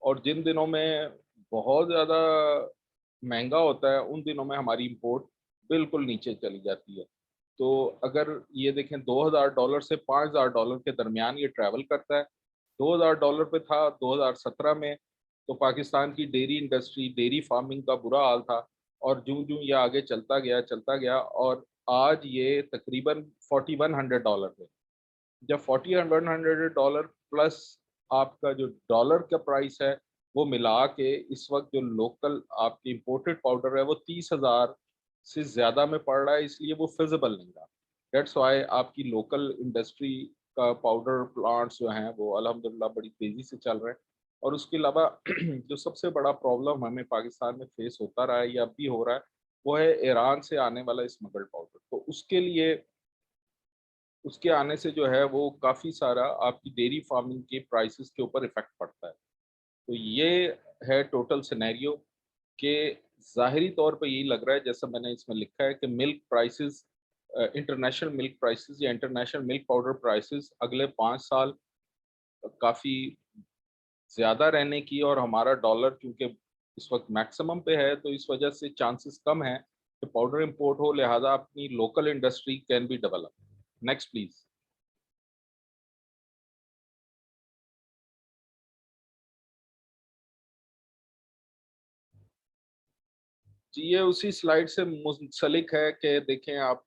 और जिन दिनों में बहुत ज़्यादा महंगा होता है उन दिनों में हमारी इंपोर्ट बिल्कुल नीचे चली जाती है। तो अगर ये देखें $2000 से $5000 के दरमियान ये ट्रैवल करता है। $2000 पे था 2017 में, तो पाकिस्तान की डेयरी इंडस्ट्री, डेयरी फार्मिंग का बुरा हाल था, और जूं जूं ये आगे चलता गया और आज ये तकरीबन $4100 पे। जब $4100 प्लस आपका जो डॉलर का प्राइस है वो मिला के इस वक्त जो लोकल आपकी इंपोर्टेड पाउडर है वो 30,000 से ज़्यादा में पड़ रहा है, इसलिए वो फिजिबल नहीं रहा। डेट्स वाई आपकी लोकल इंडस्ट्री का पाउडर प्लांट्स जो हैं वो अल्हम्दुलिल्लाह बड़ी तेज़ी से चल रहे हैं। और उसके अलावा जो सबसे बड़ा प्रॉब्लम हमें पाकिस्तान में फेस होता रहा है या अब भी हो रहा है वो है ईरान से आने वाला स्मगल्ड पाउडर। तो उसके लिए उसके आने से जो है वो काफ़ी सारा आपकी डेयरी फार्मिंग के प्राइसेस के ऊपर इफेक्ट पड़ता है। तो ये है टोटल सिनेरियो कि ज़ाहिरी तौर पे यही लग रहा है जैसा मैंने इसमें लिखा है कि milk prices, international milk prices या इंटरनेशनल मिल्क पाउडर प्राइसेस अगले 5 साल काफ़ी ज़्यादा रहने की, और हमारा डॉलर क्योंकि इस वक्त मैक्सिमम पे है तो इस वजह से चांसेस कम है कि पाउडर इंपोर्ट हो, लिहाजा अपनी local industry can be develop. Next please. जी ये उसी स्लाइड से मुंसलिक है कि देखें आप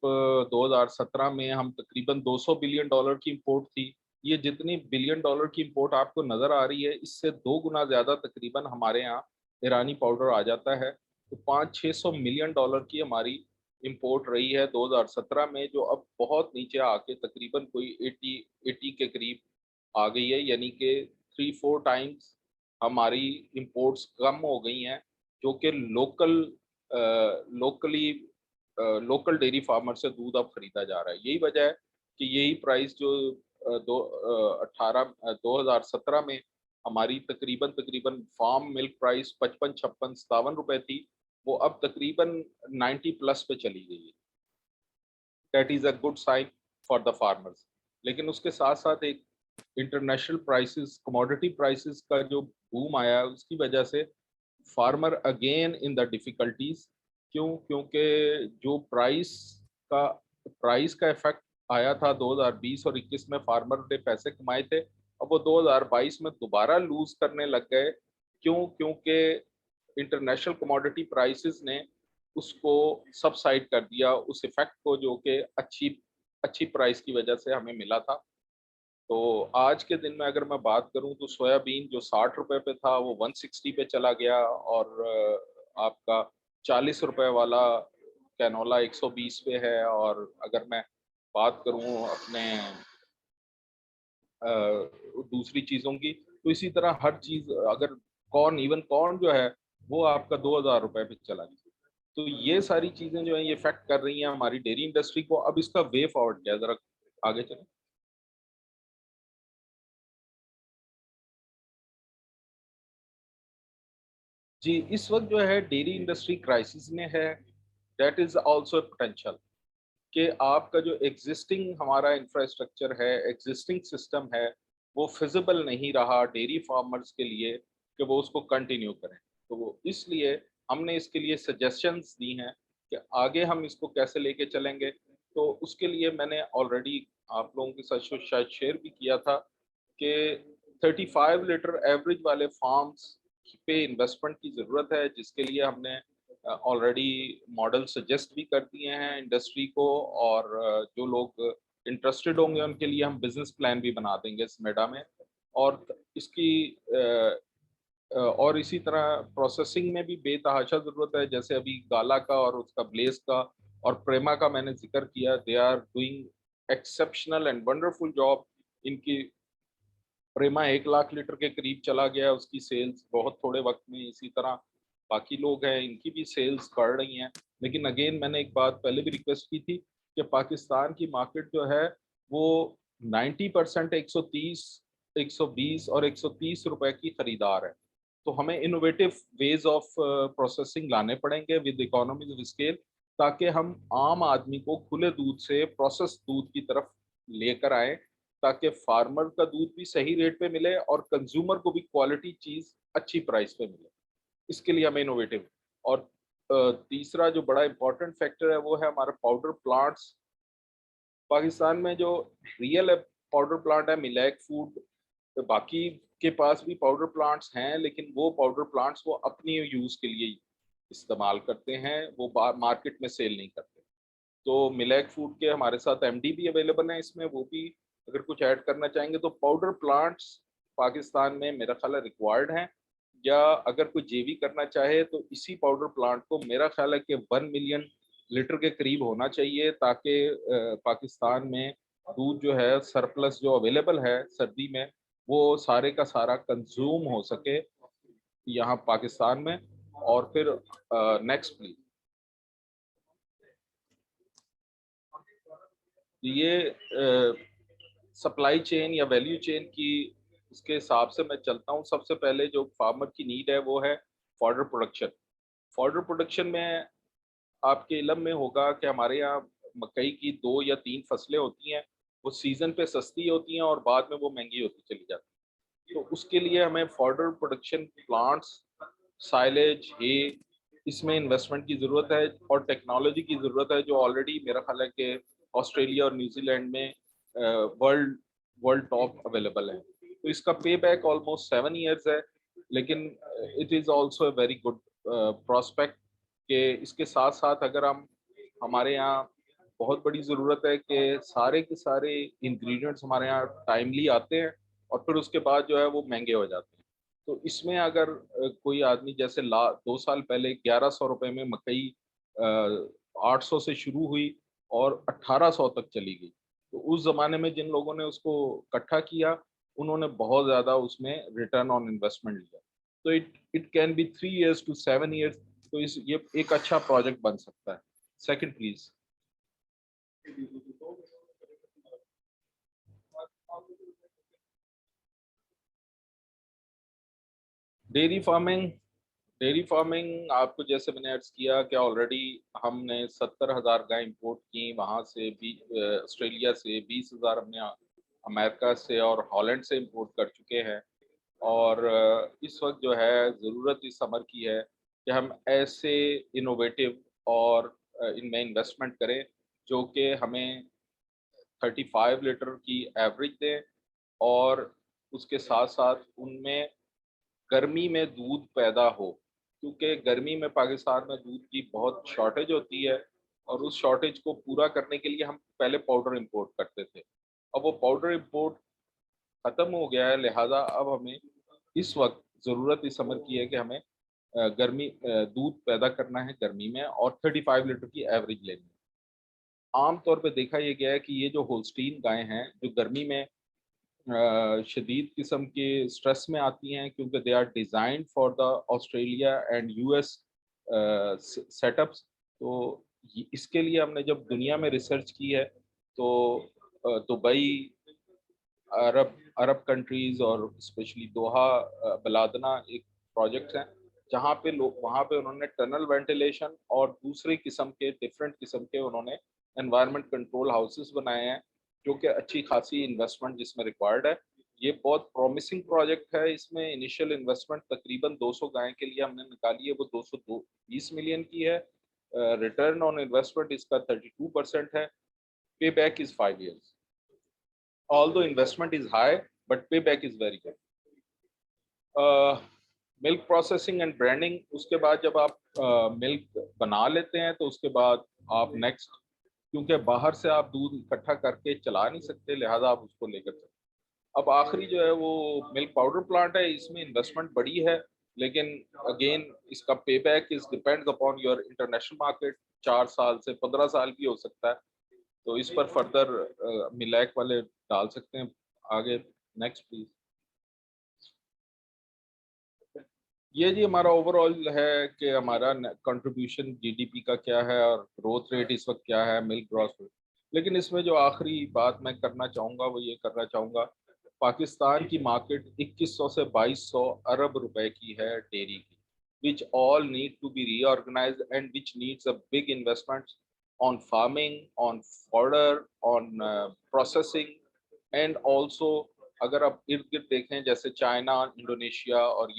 2017 में हम तकरीबन $200 बिलियन की इंपोर्ट थी। ये जितनी बिलियन डॉलर की इंपोर्ट आपको नज़र आ रही है इससे 2 गुना ज़्यादा तकरीबन हमारे यहाँ ईरानी पाउडर आ जाता है। तो 500-600 मिलियन डॉलर की हमारी इंपोर्ट रही है 2017 में, जो अब बहुत नीचे आके तकरीबन कोई 80 के करीब आ गई है, यानी कि 3-4 टाइम्स हमारी इंपोर्ट्स कम हो गई हैं जो कि लोकली लोकल डेयरी फार्मर से दूध अब खरीदा जा रहा है। यही वजह है कि यही प्राइस जो 2017 में हमारी तकरीबन तकरीबन फार्म मिल्क प्राइस 55-56-57 रुपए थी, वो अब तकरीबन 90 प्लस पे चली गई है। That is a good sign for the farmers. लेकिन उसके साथ साथ एक इंटरनेशनल प्राइसेस, कमोडिटी प्राइसेस का जो बूम आया उसकी वजह से farmer again in the difficulties. क्यों? क्योंकि जो प्राइस का इफेक्ट आया था 2020 और 21 में, फार्मर ने पैसे कमाए थे, अब वो 2022 में दोबारा लूज करने लग गए। क्यों? क्योंकि इंटरनेशनल कमोडिटी प्राइसेस ने उसको सबसाइड कर दिया, उस इफेक्ट को जो कि अच्छी प्राइस की वजह से हमें मिला था। तो आज के दिन में अगर मैं बात करूं तो सोयाबीन जो 60 रुपए पे था वो 160 पे चला गया, और आपका 40 रुपए वाला कैनोला 120 पे है। और अगर मैं बात करूं अपने दूसरी चीज़ों की तो इसी तरह हर चीज़, अगर कॉर्न, इवन कॉर्न जो है वो आपका 2000 रुपए पे चला गया। तो ये सारी चीज़ें जो है ये इफेक्ट कर रही हैं हमारी डेयरी इंडस्ट्री को। अब इसका वे फॉरवर्ड क्या है, जरा आगे चलें। जी इस वक्त जो है डेयरी इंडस्ट्री क्राइसिस में है। दैट इज आल्सो पोटेंशियल कि आपका जो एग्जिस्टिंग हमारा इंफ्रास्ट्रक्चर है, एग्जिस्टिंग सिस्टम है, वो फिजिबल नहीं रहा डेयरी फार्मर्स के लिए कि वो उसको कंटिन्यू करें। तो वो इसलिए हमने इसके लिए सजेशंस दी हैं कि आगे हम इसको कैसे लेके चलेंगे। तो उसके लिए मैंने ऑलरेडी आप लोगों के साथ शायद शेयर भी किया था कि 35 लीटर एवरेज वाले फार्म्स पे इन्वेस्टमेंट की ज़रूरत है, जिसके लिए हमने ऑलरेडी मॉडल सजेस्ट भी कर दिए हैं इंडस्ट्री को। और जो लोग इंटरेस्टेड होंगे उनके लिए हम बिजनेस प्लान भी बना देंगे स्मेडा में। और इसकी और इसी तरह प्रोसेसिंग में भी बेतहाशा ज़रूरत है, जैसे अभी गाला का और उसका ब्लेस का और प्रेमा का मैंने जिक्र किया। They are doing exceptional and wonderful job. इनकी प्रेमा 1 लाख लीटर के करीब चला गया उसकी सेल्स बहुत थोड़े वक्त में। इसी तरह बाकी लोग हैं, इनकी भी सेल्स बढ़ रही हैं। लेकिन अगेन मैंने एक बात पहले भी रिक्वेस्ट की थी कि पाकिस्तान की मार्केट जो है वो 90% 130, 120 और 130 रुपए की खरीदार है। तो हमें इनोवेटिव वेज ऑफ प्रोसेसिंग लाने पड़ेंगे विद इकोनॉमीज ऑफ स्केल, ताकि हम आम आदमी को खुले दूध से प्रोसेस दूध की तरफ लेकर आए, ताकि फार्मर का दूध भी सही रेट पे मिले और कंज्यूमर को भी क्वालिटी चीज अच्छी प्राइस पे मिले। इसके लिए हमें इनोवेटिव। और तीसरा जो बड़ा इंपॉर्टेंट फैक्टर है वो है हमारा पाउडर प्लांट्स। पाकिस्तान में जो रियल पाउडर प्लांट है मिलेक फूड, तो बाकी के पास भी पाउडर प्लांट्स हैं, लेकिन वो पाउडर प्लांट्स वो अपनी यूज के लिए इस्तेमाल करते हैं, वो मार्केट में सेल नहीं करते। तो मिलेक फूड के हमारे साथ एमडी भी अवेलेबल हैं इसमें, वो भी अगर कुछ ऐड करना चाहेंगे। तो पाउडर प्लांट्स पाकिस्तान में मेरा ख्याल है रिक्वायर्ड हैं, या अगर कोई जेवी करना चाहे तो इसी पाउडर प्लांट को मेरा ख्याल है कि 1 मिलियन लीटर के करीब होना चाहिए, ताकि पाकिस्तान में दूध जो है सरप्लस जो अवेलेबल है सर्दी में, वो सारे का सारा कंज्यूम हो सके यहाँ पाकिस्तान में। और फिर नेक्स्ट प्लीज, ये सप्लाई चेन या वैल्यू चेन की उसके हिसाब से मैं चलता हूँ। सबसे पहले जो फार्मर की नीड है वो है फॉडर प्रोडक्शन। फॉडर प्रोडक्शन में आपके इलम में होगा कि हमारे यहाँ मकई की 2 या 3 फसलें होती हैं, वो सीजन पे सस्ती होती हैं और बाद में वो महंगी होती चली जाती हैं। तो उसके लिए हमें फॉडर प्रोडक्शन प्लांट्स, साइलेज, हे, इसमें इन्वेस्टमेंट की ज़रूरत है और टेक्नोलॉजी की ज़रूरत है, जो ऑलरेडी मेरा ख्याल है कि ऑस्ट्रेलिया और न्यूजीलैंड में वर्ल्ड टॉप अवेलेबल है। तो इसका पे बैक ऑलमोस्ट 7 ईयर्स है, लेकिन it is also a very good prospect कि इसके साथ साथ अगर हम, हमारे यहाँ बहुत बड़ी ज़रूरत है कि सारे के सारे इंग्रेडिएंट्स हमारे यहाँ टाइमली आते हैं और फिर उसके बाद जो है वो महंगे हो जाते हैं। तो इसमें अगर कोई आदमी जैसे 2 साल पहले 1100 रुपए में मकई 800 से शुरू हुई और 1800 तक चली गई, तो उस जमाने में जिन लोगों ने उसको इकट्ठा किया उन्होंने बहुत ज्यादा उसमें रिटर्न ऑन इन्वेस्टमेंट लिया। तो it can be 3 years to 7 years। तो ये एक अच्छा प्रोजेक्ट बन सकता है। Second please. डेयरी फार्मिंग आपको जैसे मैंने अर्ज किया कि ऑलरेडी हमने 70,000 गाय इंपोर्ट की, वहाँ से भी ऑस्ट्रेलिया से 20,000 हमने अमेरिका से और हॉलैंड से इंपोर्ट कर चुके हैं। और इस वक्त जो है ज़रूरत इस समर की है कि हम ऐसे इनोवेटिव और इनमें इन्वेस्टमेंट करें जो कि हमें 35 लीटर की एवरेज दें और उसके साथ साथ उनमें गर्मी में दूध पैदा हो, क्योंकि गर्मी में पाकिस्तान में दूध की बहुत शॉर्टेज होती है और उस शॉर्टेज को पूरा करने के लिए हम पहले पाउडर इंपोर्ट करते थे। अब वो पाउडर इंपोर्ट ख़त्म हो गया है, लिहाजा अब हमें इस वक्त ज़रूरत इस समर की है कि हमें दूध पैदा करना है गर्मी में और 35 लीटर की एवरेज लेनी है। आम तौर पे देखा ये गया है कि ये जो होल्स्टीन गायें हैं जो गर्मी में शदीद किस्म के स्ट्रेस में आती हैं, क्योंकि they are designed for the Australia and US setups. तो इसके लिए हमने जब दुनिया में रिसर्च की है तो दुबई, अरब कंट्रीज़ और स्पेशली दोहा, बलादना एक प्रोजेक्ट हैं जहाँ पे लोग, वहाँ पे उन्होंने टनल वेंटिलेशन और दूसरे किस्म के डिफरेंट किस्म के उन्होंने एनवायरनमेंट कंट्रोल हाउसेस बनाए हैं, जो कि अच्छी खासी इन्वेस्टमेंट जिसमें रिक्वायर्ड है। ये बहुत प्रॉमिसिंग प्रोजेक्ट है। इसमें इनिशियल इन्वेस्टमेंट तकरीबन 200 गाय के लिए हमने निकाली है, वो 220 मिलियन की है। रिटर्न ऑन इन्वेस्टमेंट इसका 32% है। पे back is 5 years। Although investment is high, but payback is very good। Milk processing and branding, उसके बाद जब आप मिल्क बना लेते हैं तो उसके बाद आप नेक्स्ट, क्योंकि बाहर से आप दूध इकट्ठा करके चला नहीं सकते, लिहाजा आप उसको लेकर चलते। अब आखिरी जो है वो मिल्क पाउडर प्लांट है, इसमें इन्वेस्टमेंट बड़ी है, लेकिन अगेन इसका पे back is depends upon your international market. 4 साल से 15 साल भी हो सकता है, तो इस पर फर्दर मिलैक वाले डाल सकते हैं आगे। Next please. ये जी हमारा ओवरऑल है कि हमारा कंट्रीब्यूशन जीडीपी का क्या है और ग्रोथ रेट इस वक्त क्या है, मिल्क ग्रॉस रेट। लेकिन इसमें जो आखिरी बात मैं करना चाहूँगा वो ये करना चाहूँगा, पाकिस्तान की मार्केट 2100 से 2200 अरब रुपए की है डेयरी की, which all need to be reorganized and which needs a big investment on farming, on fodder, on processing and also अगर आप इर्द गिर्द देखें जैसे चाइना, इंडोनेशिया और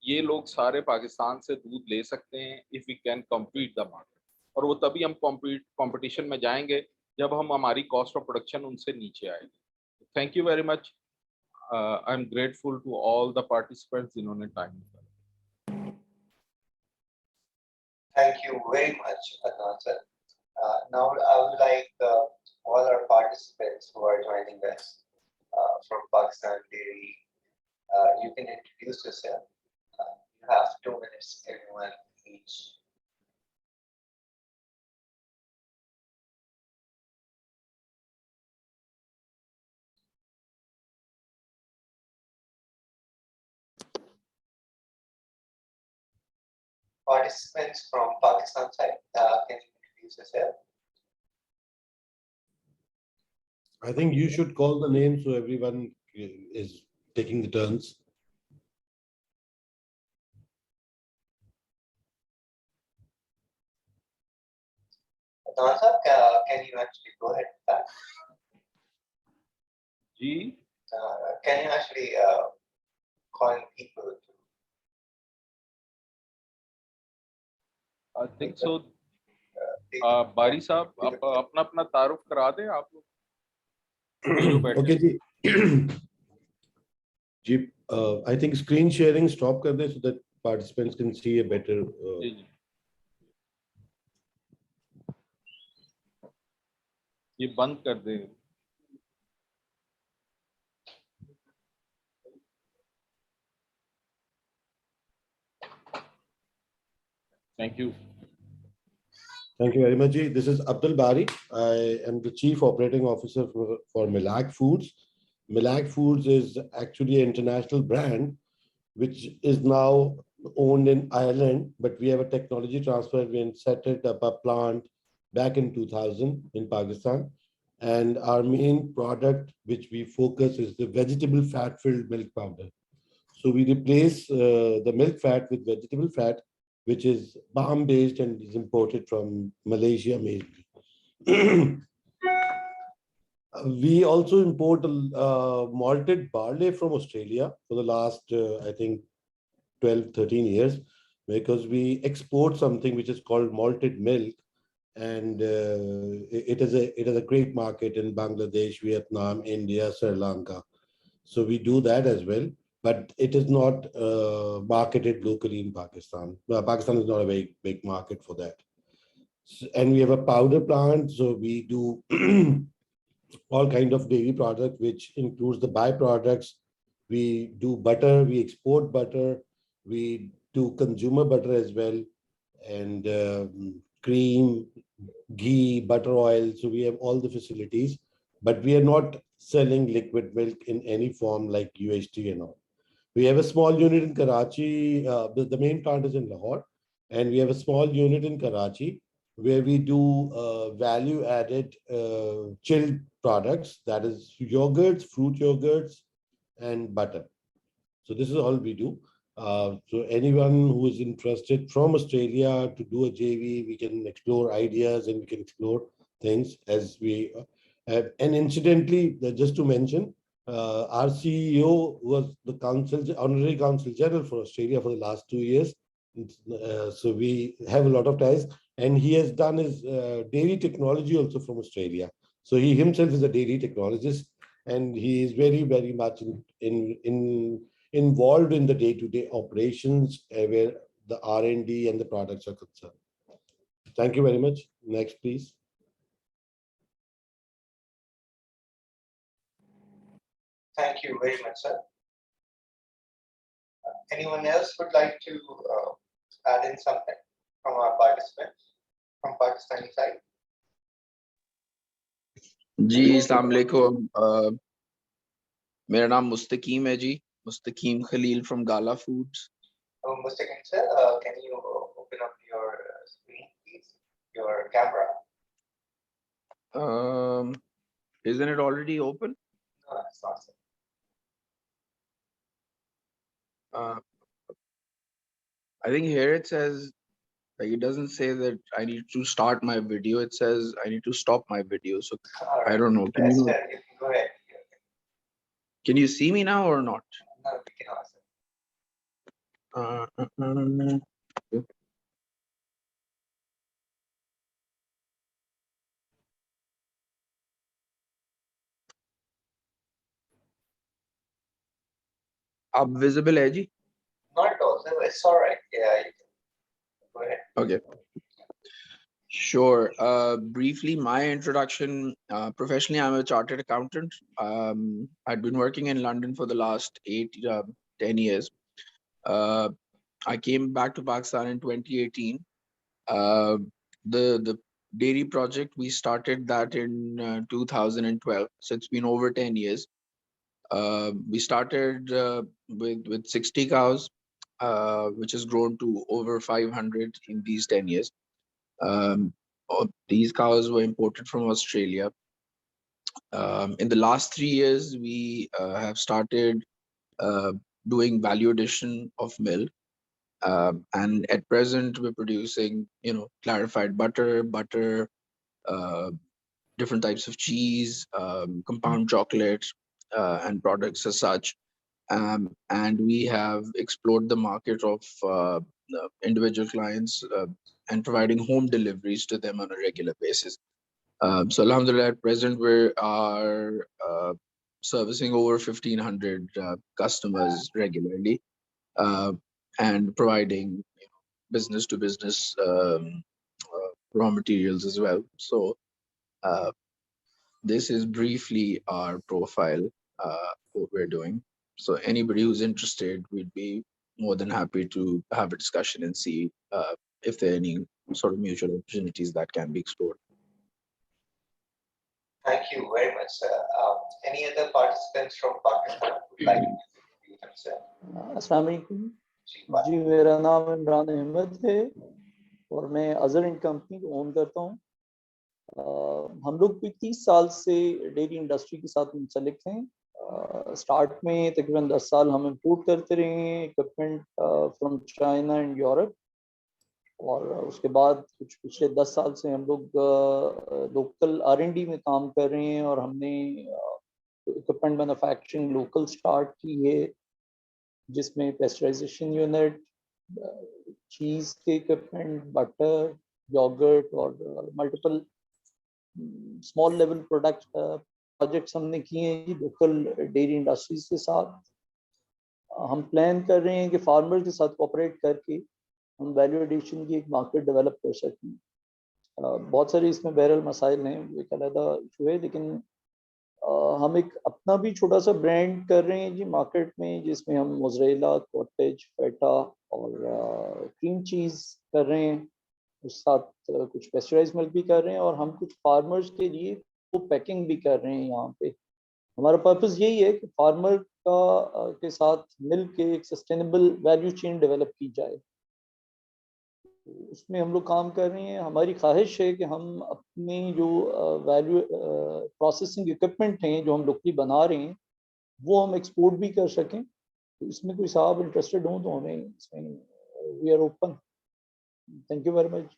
ये लोग सारे पाकिस्तान से दूध ले सकते हैं if we can compete the market. और वो तभी हम कंपटीशन में जाएंगे जब हम हमारी कॉस्ट ऑफ प्रोडक्शन उनसे नीचे आएगी। Thank you very much. I am grateful to all the participants जिन्होंने टाइम दिया। Thank you very much, Adnan sir. Now I would like all our participants who are joining us from Pakistan Dairy, you can introduce yourself. You have 2 minutes, everyone each. Participants from Pakistan side, can you introduce yourself? I think you should call the name so everyone is taking the turns. Adnan sir, can you actually go ahead with that? Ji Can you actually call people to I think so take Bari साहब आप अपना अपना तारुफ करा दें आप लोग जो बैठे Okay ji. Ji, I think screen sharing stop कर दे so that participants can see a better. जी जी ये बंद कर दें. Thank you. Thank you very much ji. This is Abdul Bari. I am the Chief Operating Officer for Milak Foods. Milak Foods is actually an international brand which is now owned in Ireland, but we have a technology transfer. We set up a plant back in 2000 in Pakistan. And our main product, which we focus, is the vegetable fat-filled milk powder. So we replace the milk fat with vegetable fat, which is palm-based and is imported from Malaysia mainly. We also import malted barley from Australia for the last, I think, 12, 13 years, because we export something which is called malted milk. And it is a great market in Bangladesh, Vietnam, India, Sri Lanka. So we do that as well, but it is not marketed locally in Pakistan. Pakistan is not a very big market for that. And we have a powder plant, so we do all kind of dairy product, which includes the byproducts. We do butter, we export butter, we do consumer butter as well, and cream, ghee, butter oil. So we have all the facilities, but we are not selling liquid milk in any form like UHT and all. We have a small unit in Karachi. The main plant is in Lahore, and we have a small unit in Karachi where we do value-added chilled products, that is yogurts, fruit yogurts, and butter. So this is all we do. So anyone who is interested from Australia to do a JV, we can explore ideas and we can explore things as we have. And incidentally, just to mention, our CEO was the Honorary Consul General for Australia for the last 2 years. So we have a lot of ties, and he has done his dairy technology also from Australia. So he himself is a dairy technologist, and he is very, very much involved in the day-to-day operations where the R&D and the products are concerned. Thank you very much. Next, please. Thank you very much, sir. Anyone else would like to add in something from our participants from Pakistani side? जी अस्सलाम वालेकुम मेरा नाम मुस्तकीम है जी Mustaqim Khalil from Gala foods Mustaqim sir, can you open up your screen, please? Your camera. isn't it already open? No, it's not, sir. I think here it says, like, it doesn't say that I need to start my video. It says I need to stop my video. So All right. I don't know. Yes, sir, you can go ahead. Can you see me now or not? No, we cannot, sir. आप visible है जी? Not at all, sir. It's all right. Yeah, you can go ahead. Okay. Sure. Briefly, my introduction. Professionally, I'm a chartered accountant. I'd been working in London for the last 10 years. I came back to Pakistan in 2018. Uh, the dairy project, we started that in 2012. So it's been over 10 years. We started with 60 cows, which has grown to over 500 in these 10 years. These cows were imported from Australia. In the last 3 years, we have started uh, doing value addition of milk. And at present, we're producing, clarified butter, uh, different types of cheese, compound chocolate, and products as such. And we have explored the market of individual clients and providing home deliveries to them on a regular basis. So Alhamdulillah, at present we are servicing over 1,500 customers regularly, uh, and providing business to business raw materials as well. So uh, this is briefly our profile, what we're doing. So anybody who's interested, we'd be more than happy to have a discussion and see if there are any sort of mutual opportunities that can be explored. Thank you very much, sir. Any other participants from Pakistan would like to introduce themselves? अस्सलाम वालेकुम जी, बात- जी, मेरा नाम इमरान अहमद है और मैं अजर and company को ओन करता हूँ। हम लोग भी 30 साल से डेयरी इंडस्ट्री के साथ मुंसलिक हैं। स्टार्ट में तकरीबन 10 साल हम इंपोर्ट करते रहे हैं equipment from China and Europe, और उसके बाद कुछ पिछले 10 साल से हम लोग लोकल R&D में काम कर रहे हैं, और हमने इक्विपमेंट मैन्युफैक्चरिंग लोकल स्टार्ट की है, जिसमें पेस्चराइजेशन यूनिट, चीज के इक्विपमेंट, बटर, योगर्ट और multiple small level product projects हमने किए हैं लोकल डेयरी इंडस्ट्रीज के साथ। हम प्लान कर रहे हैं कि फार्मर के साथ कोऑपरेट करके हम वैल्यू एडिशन की एक मार्केट डेवलप कर सकें। बहुत सारे इसमें बहरहाल मसाइल हैं, एक अलग इशू है, लेकिन हम एक अपना भी छोटा सा ब्रांड कर रहे हैं जी मार्केट में, जिसमें हम मोज़रेला, कॉटेज, फेटा और क्रीम चीज़ कर रहे हैं। उस साथ कुछ पेस्चराइज मिल्क भी कर रहे हैं, और हम कुछ फार्मर्स के लिए वो पैकिंग भी कर रहे हैं यहाँ पे। हमारा पर्पस यही है कि फार्मर का के साथ मिल के एक सस्टेनेबल वैल्यू चेन डेवलप की जाए। उसमें हम लोग काम कर रहे हैं। हमारी ख्वाहिश है कि हम अपने जो वैल्यू प्रोसेसिंग इक्विपमेंट हैं जो हम लोकली बना रहे हैं, वो हम एक्सपोर्ट भी कर सकें। तो इसमें कोई साहब इंटरेस्टेड हो तो हमें इसमें we are open. Thank you very much.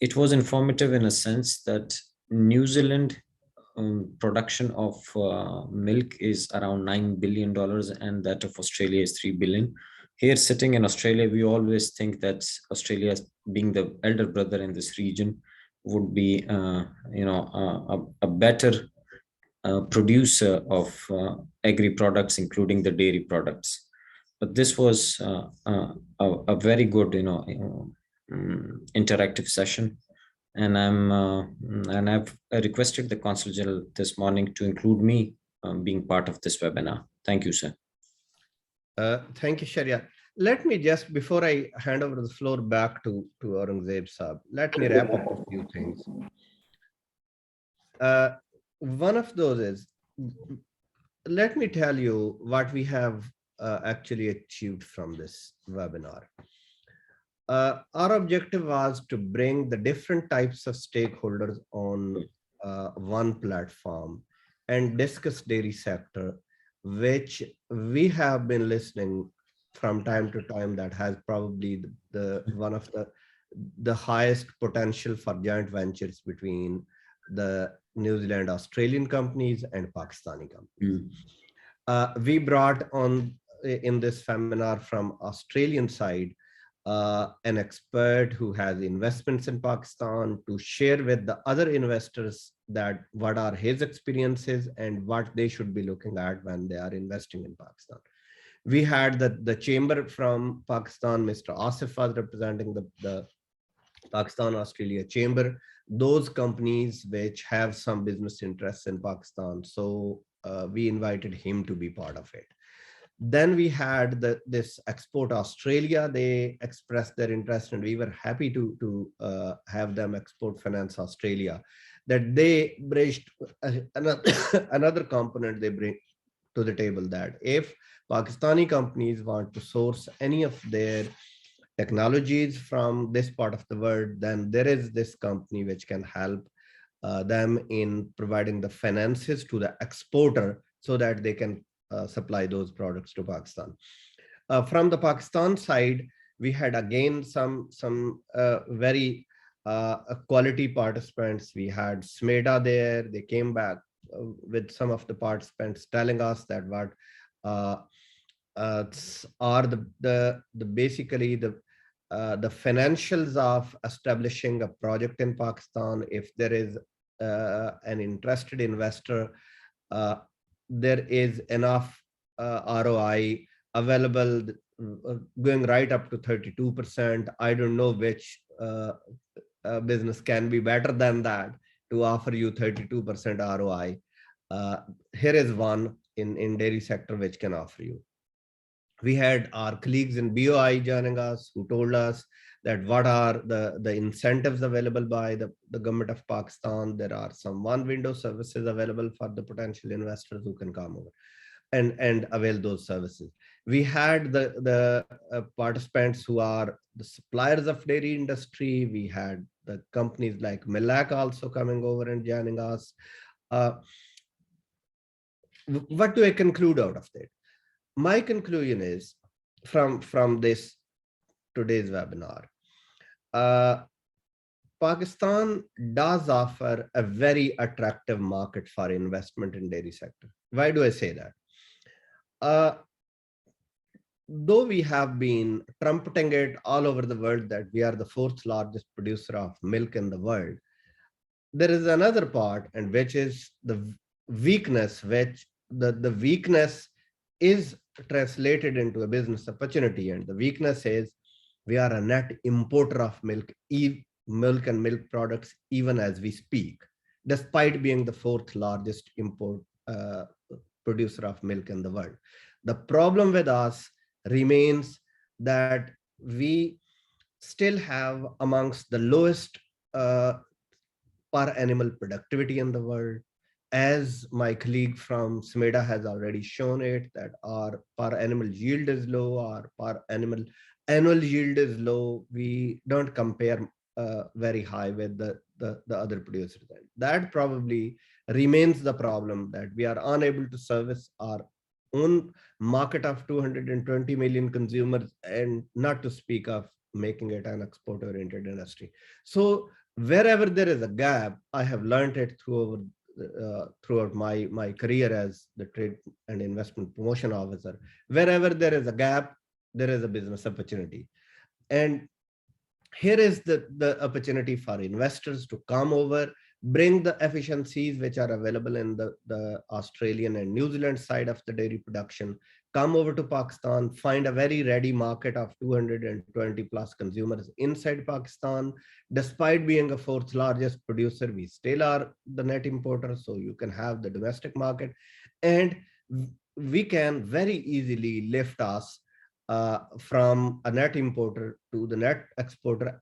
It was informative in a sense that New Zealand production of milk is around $9 billion and that of Australia is 3 billion. Here sitting in Australia, we always think that Australia, being the elder brother in this region, would be a better producer of agri products, including the dairy products. But this was a very good interactive session, and I've requested the Consul General this morning to include me being part of this webinar. Thank you, sir. Thank you, Sharia. Let me just, before I hand over the floor back to Aurangzeb Saab, let me wrap up a few things. One of those is, let me tell you what we have actually achieved from this webinar. Our objective was to bring the different types of stakeholders on one platform and discuss dairy sector, which we have been listening from time to time that has probably the one of the highest potential for joint ventures between the New Zealand Australian companies and Pakistani companies. We brought on in this seminar from Australian side an expert who has investments in Pakistan to share with the other investors that what are his experiences and what they should be looking at when they are investing in Pakistan. We had the chamber from Pakistan, Mr. Asif was representing the Pakistan Australia chamber, those companies which have some business interests in Pakistan. So we invited him to be part of it. Then we had this Export Australia. They expressed their interest and we were happy to have them Export Finance Australia, that they bridged another component they bring to the table, that if Pakistani companies want to source any of their technologies from this part of the world, then there is this company which can help them in providing the finances to the exporter so that they can supply those products to Pakistan. From the Pakistan side, we had again some very quality participants. We had SMEDA there. They came back with some of the participants telling us that what are basically the financials of establishing a project in Pakistan. If there is an interested investor, there is enough ROI available, going right up to 32%. I don't know which business can be better than that to offer you 32% ROI. Here is one in dairy sector which can offer you. We had our colleagues in BOI joining us who told us that what are the incentives available by the government of Pakistan. There are some one window services available for the potential investors who can come over and avail those services. We had the participants who are the suppliers of dairy industry. We had the companies like Milac also coming over and joining us. What do I conclude out of that? My conclusion is from this today's webinar, Pakistan does offer a very attractive market for investment in dairy sector. Why do I say that? Though we have been trumpeting it all over the world that we are the 4th largest producer of milk in the world, there is another part, and which is the weakness, which the weakness is translated into a business opportunity. And the weakness is we are a net importer of milk and milk products even as we speak, despite being the 4th largest import producer of milk in the world. The problem with us remains that we still have amongst the lowest per animal productivity in the world. As my colleague from SMEDA has already shown it, that our per animal yield is low, our per animal annual yield is low. We don't compare very high with the other producers. That probably remains the problem, that we are unable to service our own market of 220 million consumers, and not to speak of making it an export-oriented industry. So wherever there is a gap, I have learned it throughout my career as the trade and investment promotion officer. Wherever there is a gap, there is a business opportunity. And here is the opportunity for investors to come over, bring the efficiencies which are available in the Australian and New Zealand side of the dairy production, come over to Pakistan, find a very ready market of 220 plus consumers inside Pakistan. Despite being a fourth largest producer, we still are the net importer, so you can have the domestic market. And we can very easily lift us from a net importer to the net exporter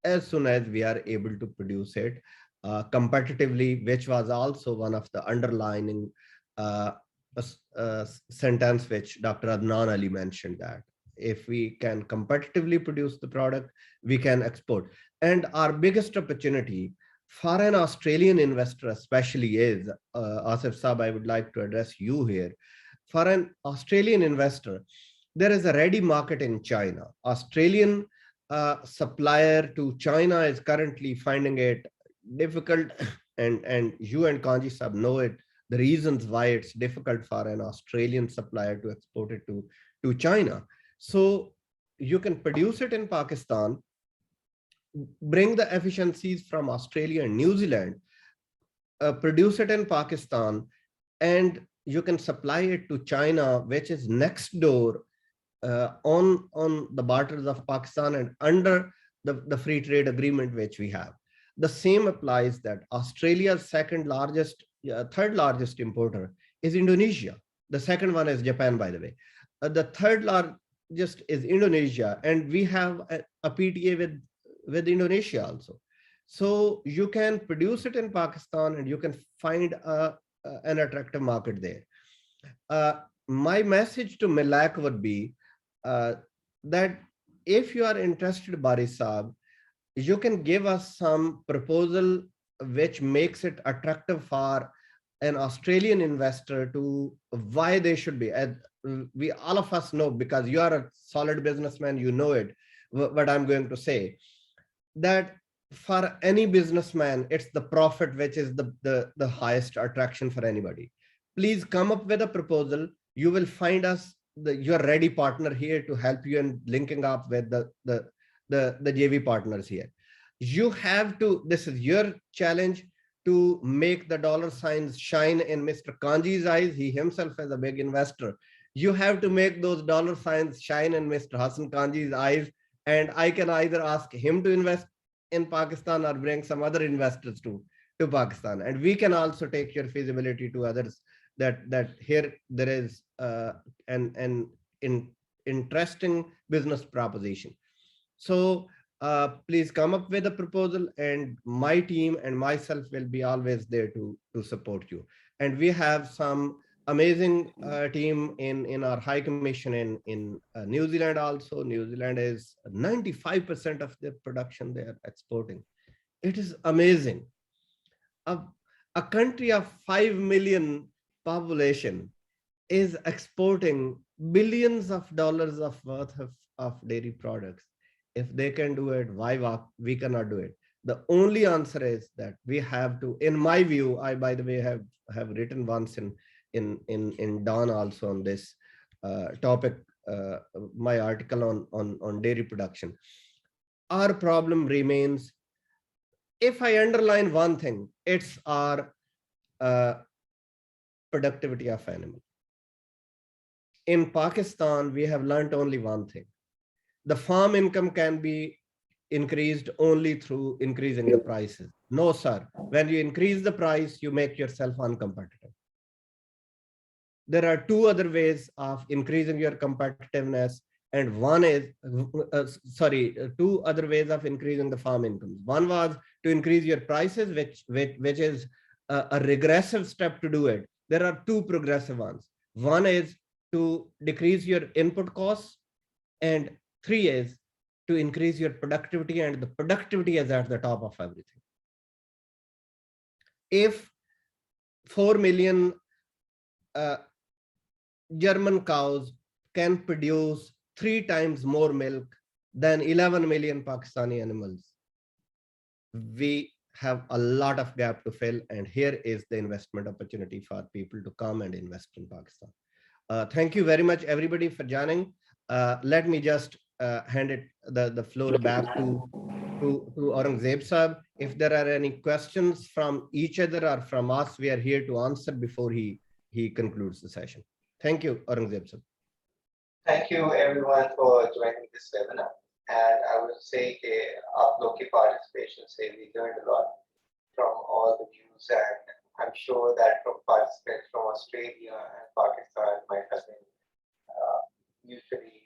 as soon as we are able to produce it competitively, which was also one of the underlining sentence which Dr. Adnan Ali mentioned, that if we can competitively produce the product, we can export. And our biggest opportunity for an Australian investor especially is, Asif Saab, I would like to address you here. For an Australian investor, there is a ready market in China. Australian supplier to China is currently finding it difficult, and you and Kanji Saab know it, the reasons why it's difficult for an Australian supplier to export it to China. So you can produce it in Pakistan, bring the efficiencies from Australia and New Zealand, produce it in Pakistan, and you can supply it to China, which is next door on the borders of Pakistan and under the free trade agreement which we have. The same applies that Australia's third largest importer is Indonesia. The second one is Japan, by the way. The third largest is Indonesia, and we have a PTA with Indonesia also. So you can produce it in Pakistan and you can find an attractive market there. My message to Milac would be that if you are interested, Bari Saab, you can give us some proposal which makes it attractive for an Australian investor to why they should be. We all of us know, because you are a solid businessman, you know it, what I'm going to say, that for any businessman, it's the profit which is the highest attraction for anybody. Please come up with a proposal. You will find us your ready partner here to help you in linking up with the JV partners here. You have to, this is your challenge, to make the dollar signs shine in Mr. Kanji's eyes. He himself is a big investor. You have to make those dollar signs shine in Mr. Hassan Kanji's eyes, and I can either ask him to invest in Pakistan or bring some other investors to Pakistan. And we can also take your feasibility to others, that here there is an interesting business proposition. So please come up with a proposal, and my team and myself will be always there to support you. And we have some amazing team in our High Commission in New Zealand also. New Zealand is 95% of their production they are exporting. It is amazing. A country of 5 million population is exporting billions of dollars of worth of dairy products. If they can do it, why we cannot do it? The only answer is that we have to, in my view, I, by the way, have written once in Dawn also on this topic, my article on dairy production. Our problem remains, if I underline one thing, it's our productivity of animal. In Pakistan, we have learned only one thing. The farm income can be increased only through increasing the prices. No, sir. When you increase the price, you make yourself uncompetitive. There are two other ways of increasing your competitiveness, and one is, two other ways of increasing the farm incomes. One was to increase your prices, which is a regressive step to do it. There are two progressive ones. One is to decrease your input costs, and three is to increase your productivity, and the productivity is at the top of everything. If 4 million German cows can produce 3 times more milk than 11 million Pakistani animals. We have a lot of gap to fill, and here is the investment opportunity for people to come and invest in Pakistan. Thank you very much, everybody, for joining. Let me just hand the floor back to Aurangzeb Sahib. If there are any questions from each other or from us, we are here to answer before he concludes the session. Thank you, Aurangzeb Sahib. Thank you everyone for joining this webinar. And I would say आप लोग की participation से we learned a lot from all the views, and I'm sure that from participants from Australia and Pakistan might have been usually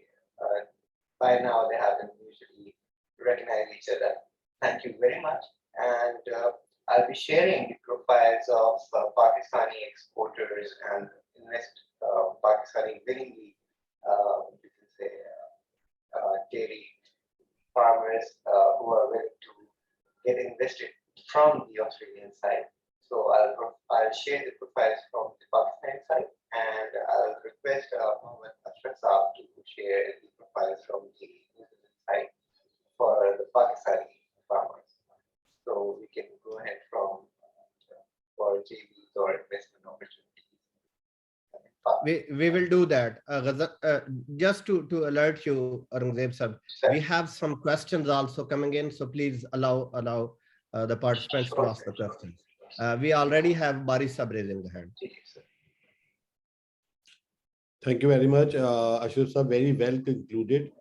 by now they haven't usually recognized each other. Thank you very much, and I'll be sharing the profiles of Pakistani exporters and Pakistani willingly dairy farmers who are willing to get invested from the Australian side. So I'll share the profiles from the Pakistani side, and I'll request Mohammed Ashraf Saab to share the profiles from the New Zealand side for the Pakistani farmers. So we can go ahead for JVs or investment opportunities. We will do that. Just to alert you, Aurangzeb Sahib, we have some questions also coming in, so please allow the participants to ask the questions. We already have Bari Sahib raising the hand. Thank you very much, Ashraf Sahib. Very well concluded.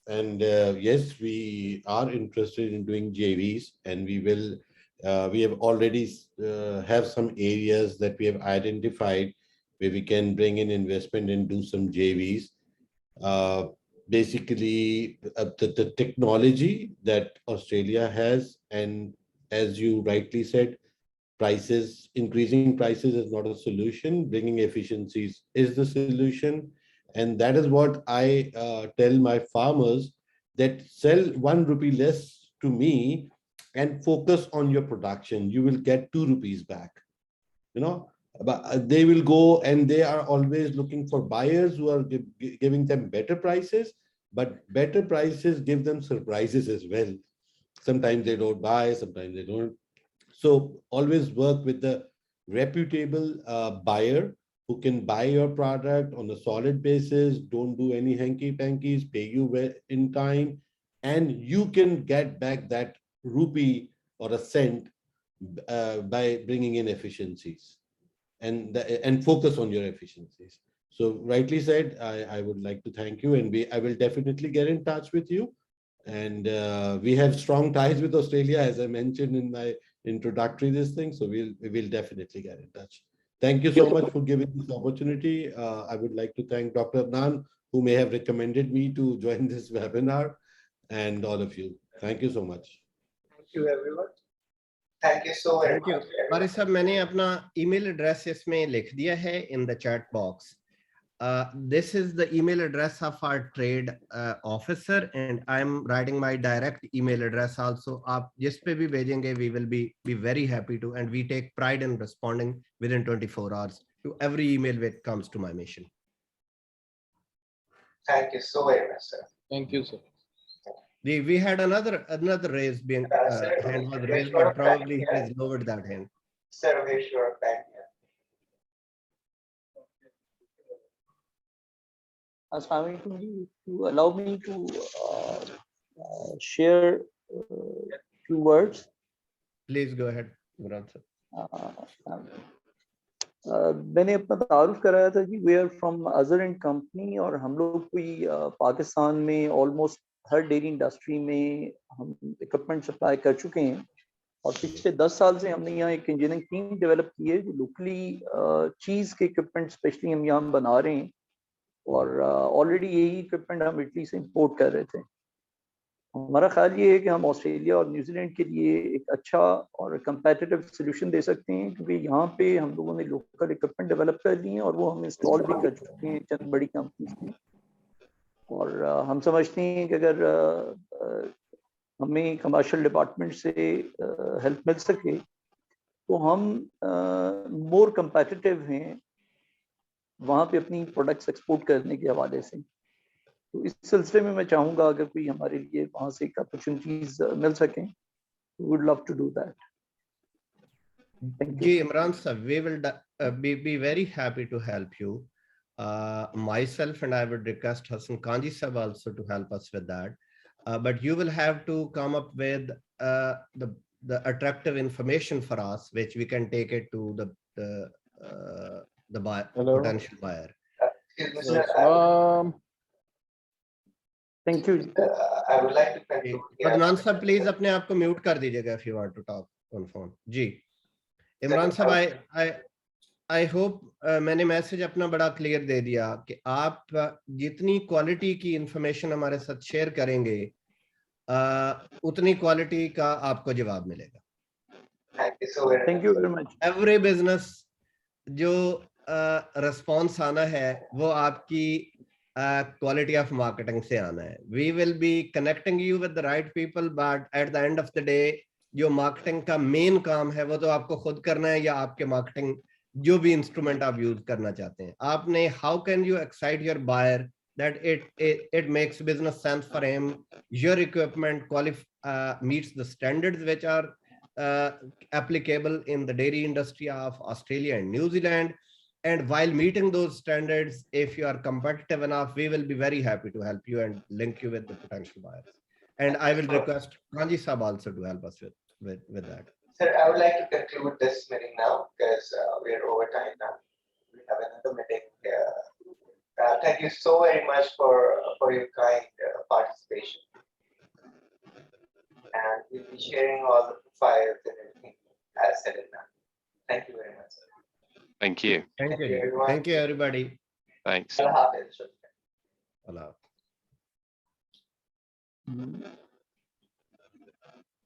And yes, we are interested in doing JVs, and we will. We have already have some areas that we have identified where we can bring in investment and do some JVs. Basically, the technology that Australia has, and as you rightly said, increasing prices is not a solution. Bringing efficiencies is the solution. And that is what I tell my farmers, that sell 1 rupee less to me and focus on your production. You will get 2 rupees back. But they will go, and they are always looking for buyers who are giving them better prices, but better prices give them surprises as well. Sometimes they don't buy, sometimes they don't. So always work with the reputable buyer who can buy your product on a solid basis, don't do any hanky-pankies, pay you in time, and you can get back that rupee or a cent by bringing in efficiencies. And focus on your efficiencies. So rightly said, I would like to thank you, and I will definitely get in touch with you. And we have strong ties with Australia, as I mentioned in my introductory thing. So we will definitely get in touch. Thank you so much for giving this opportunity. I would like to thank Dr. Adnan, who may have recommended me to join this webinar, and all of you. Thank you so much. Thank you, everyone. Thank you so very much. Bari Sahib, मैंने अपना email address इसमें लिख दिया है in the chat box. This is the email address of our trade officer, and I'm writing my direct email address also. आप जिस पे भी भेजेंगे, we will be very happy to, and we take pride in responding within 24 hours to every email that comes to my mission. Thank you so very much, sir. Thank you, sir. We had another raise being hand was raised, but probably he has lowered that hand. Sarveshwar, thank you. Assalamu alaikum. To allow me to share few words. Please go ahead, Murad sir. मैंने अपना तारुफ कराया था कि we are from Azhar and Company, और हम लोग कोई पाकिस्तान में ऑलमोस्ट हर डेयरी इंडस्ट्री में हम इक्विपमेंट सप्लाई कर चुके हैं, और पिछले 10 साल से हमने यहाँ एक इंजीनियरिंग टीम डेवलप की है जो लोकली चीज़ के इक्विपमेंट स्पेशली हम यहाँ बना रहे हैं, और ऑलरेडी यही इक्विपमेंट हम इटली से इंपोर्ट कर रहे थे। हमारा ख्याल ये है कि हम ऑस्ट्रेलिया और न्यूजीलैंड के लिए एक अच्छा और कंपेटिटिव सोल्यूशन दे सकते हैं, क्योंकि यहाँ पे हम लोगों ने लोकल इक्विपमेंट डेवलप कर लिए हैं और वो हम इंस्टॉल भी कर चुके हैं चंद बड़ी कंपनीज में। और हम समझते हैं कि अगर हमें कमर्शियल डिपार्टमेंट से हेल्प मिल सके तो हम मोर कंपेटिटिव हैं वहाँ पे अपनी प्रोडक्ट्स एक्सपोर्ट करने के हवाले से। तो इस सिलसिले में मैं चाहूँगा अगर कोई हमारे लिए वहाँ से एक अपॉर्चुनिटीज मिल सकें, would love to do that. Ji, Imran sir, we will be very happy to help you. Myself and I would request Hassan Kanji sir also to help us with that. But you will have to come up with the attractive information for us, which we can take it to the buyer, Hello. potential buyer. Excuse me, sir. Thank you. I would like to conclude here. Adnan sir, please अपने आप को mute कर दीजिएगा if you want to talk on phone. जी, इमरान साहब, I hope मैंने message अपना बड़ा clear दे दिया कि आप जितनी क्वालिटी की इंफॉर्मेशन हमारे साथ शेयर करेंगे, उतनी क्वालिटी का आपको जवाब मिलेगा। Thank you very much. Every business जो रिस्पॉन्स आना है वो आपकी क्वालिटी ऑफ मार्केटिंग से आना है। We will be connecting you with the right people, but at the end of the day जो मार्केटिंग का मेन काम है वो तो आपको खुद करना है, या आपके मार्केटिंग जो भी इंस्ट्रूमेंट आप यूज करना चाहते हैं। आपने how can you excite your buyer that it makes business sense for him, your equipment meets the standards which are applicable in the dairy industry of Australia and New Zealand, and while meeting those standards, if you are competitive enough, we will be very happy to help you and link you with the potential buyers. And I will request Kanji Sahab also to help us with that. Sir, I would like to conclude this meeting now because we are over time now. We have another meeting. Thank you so very much for your kind participation. And we'll be sharing all the files and everything as said and done. Thank you very much, sir. Thank you. Thank you. everyone. Thank you, everybody. Thanks. Allah Hafiz. Allah.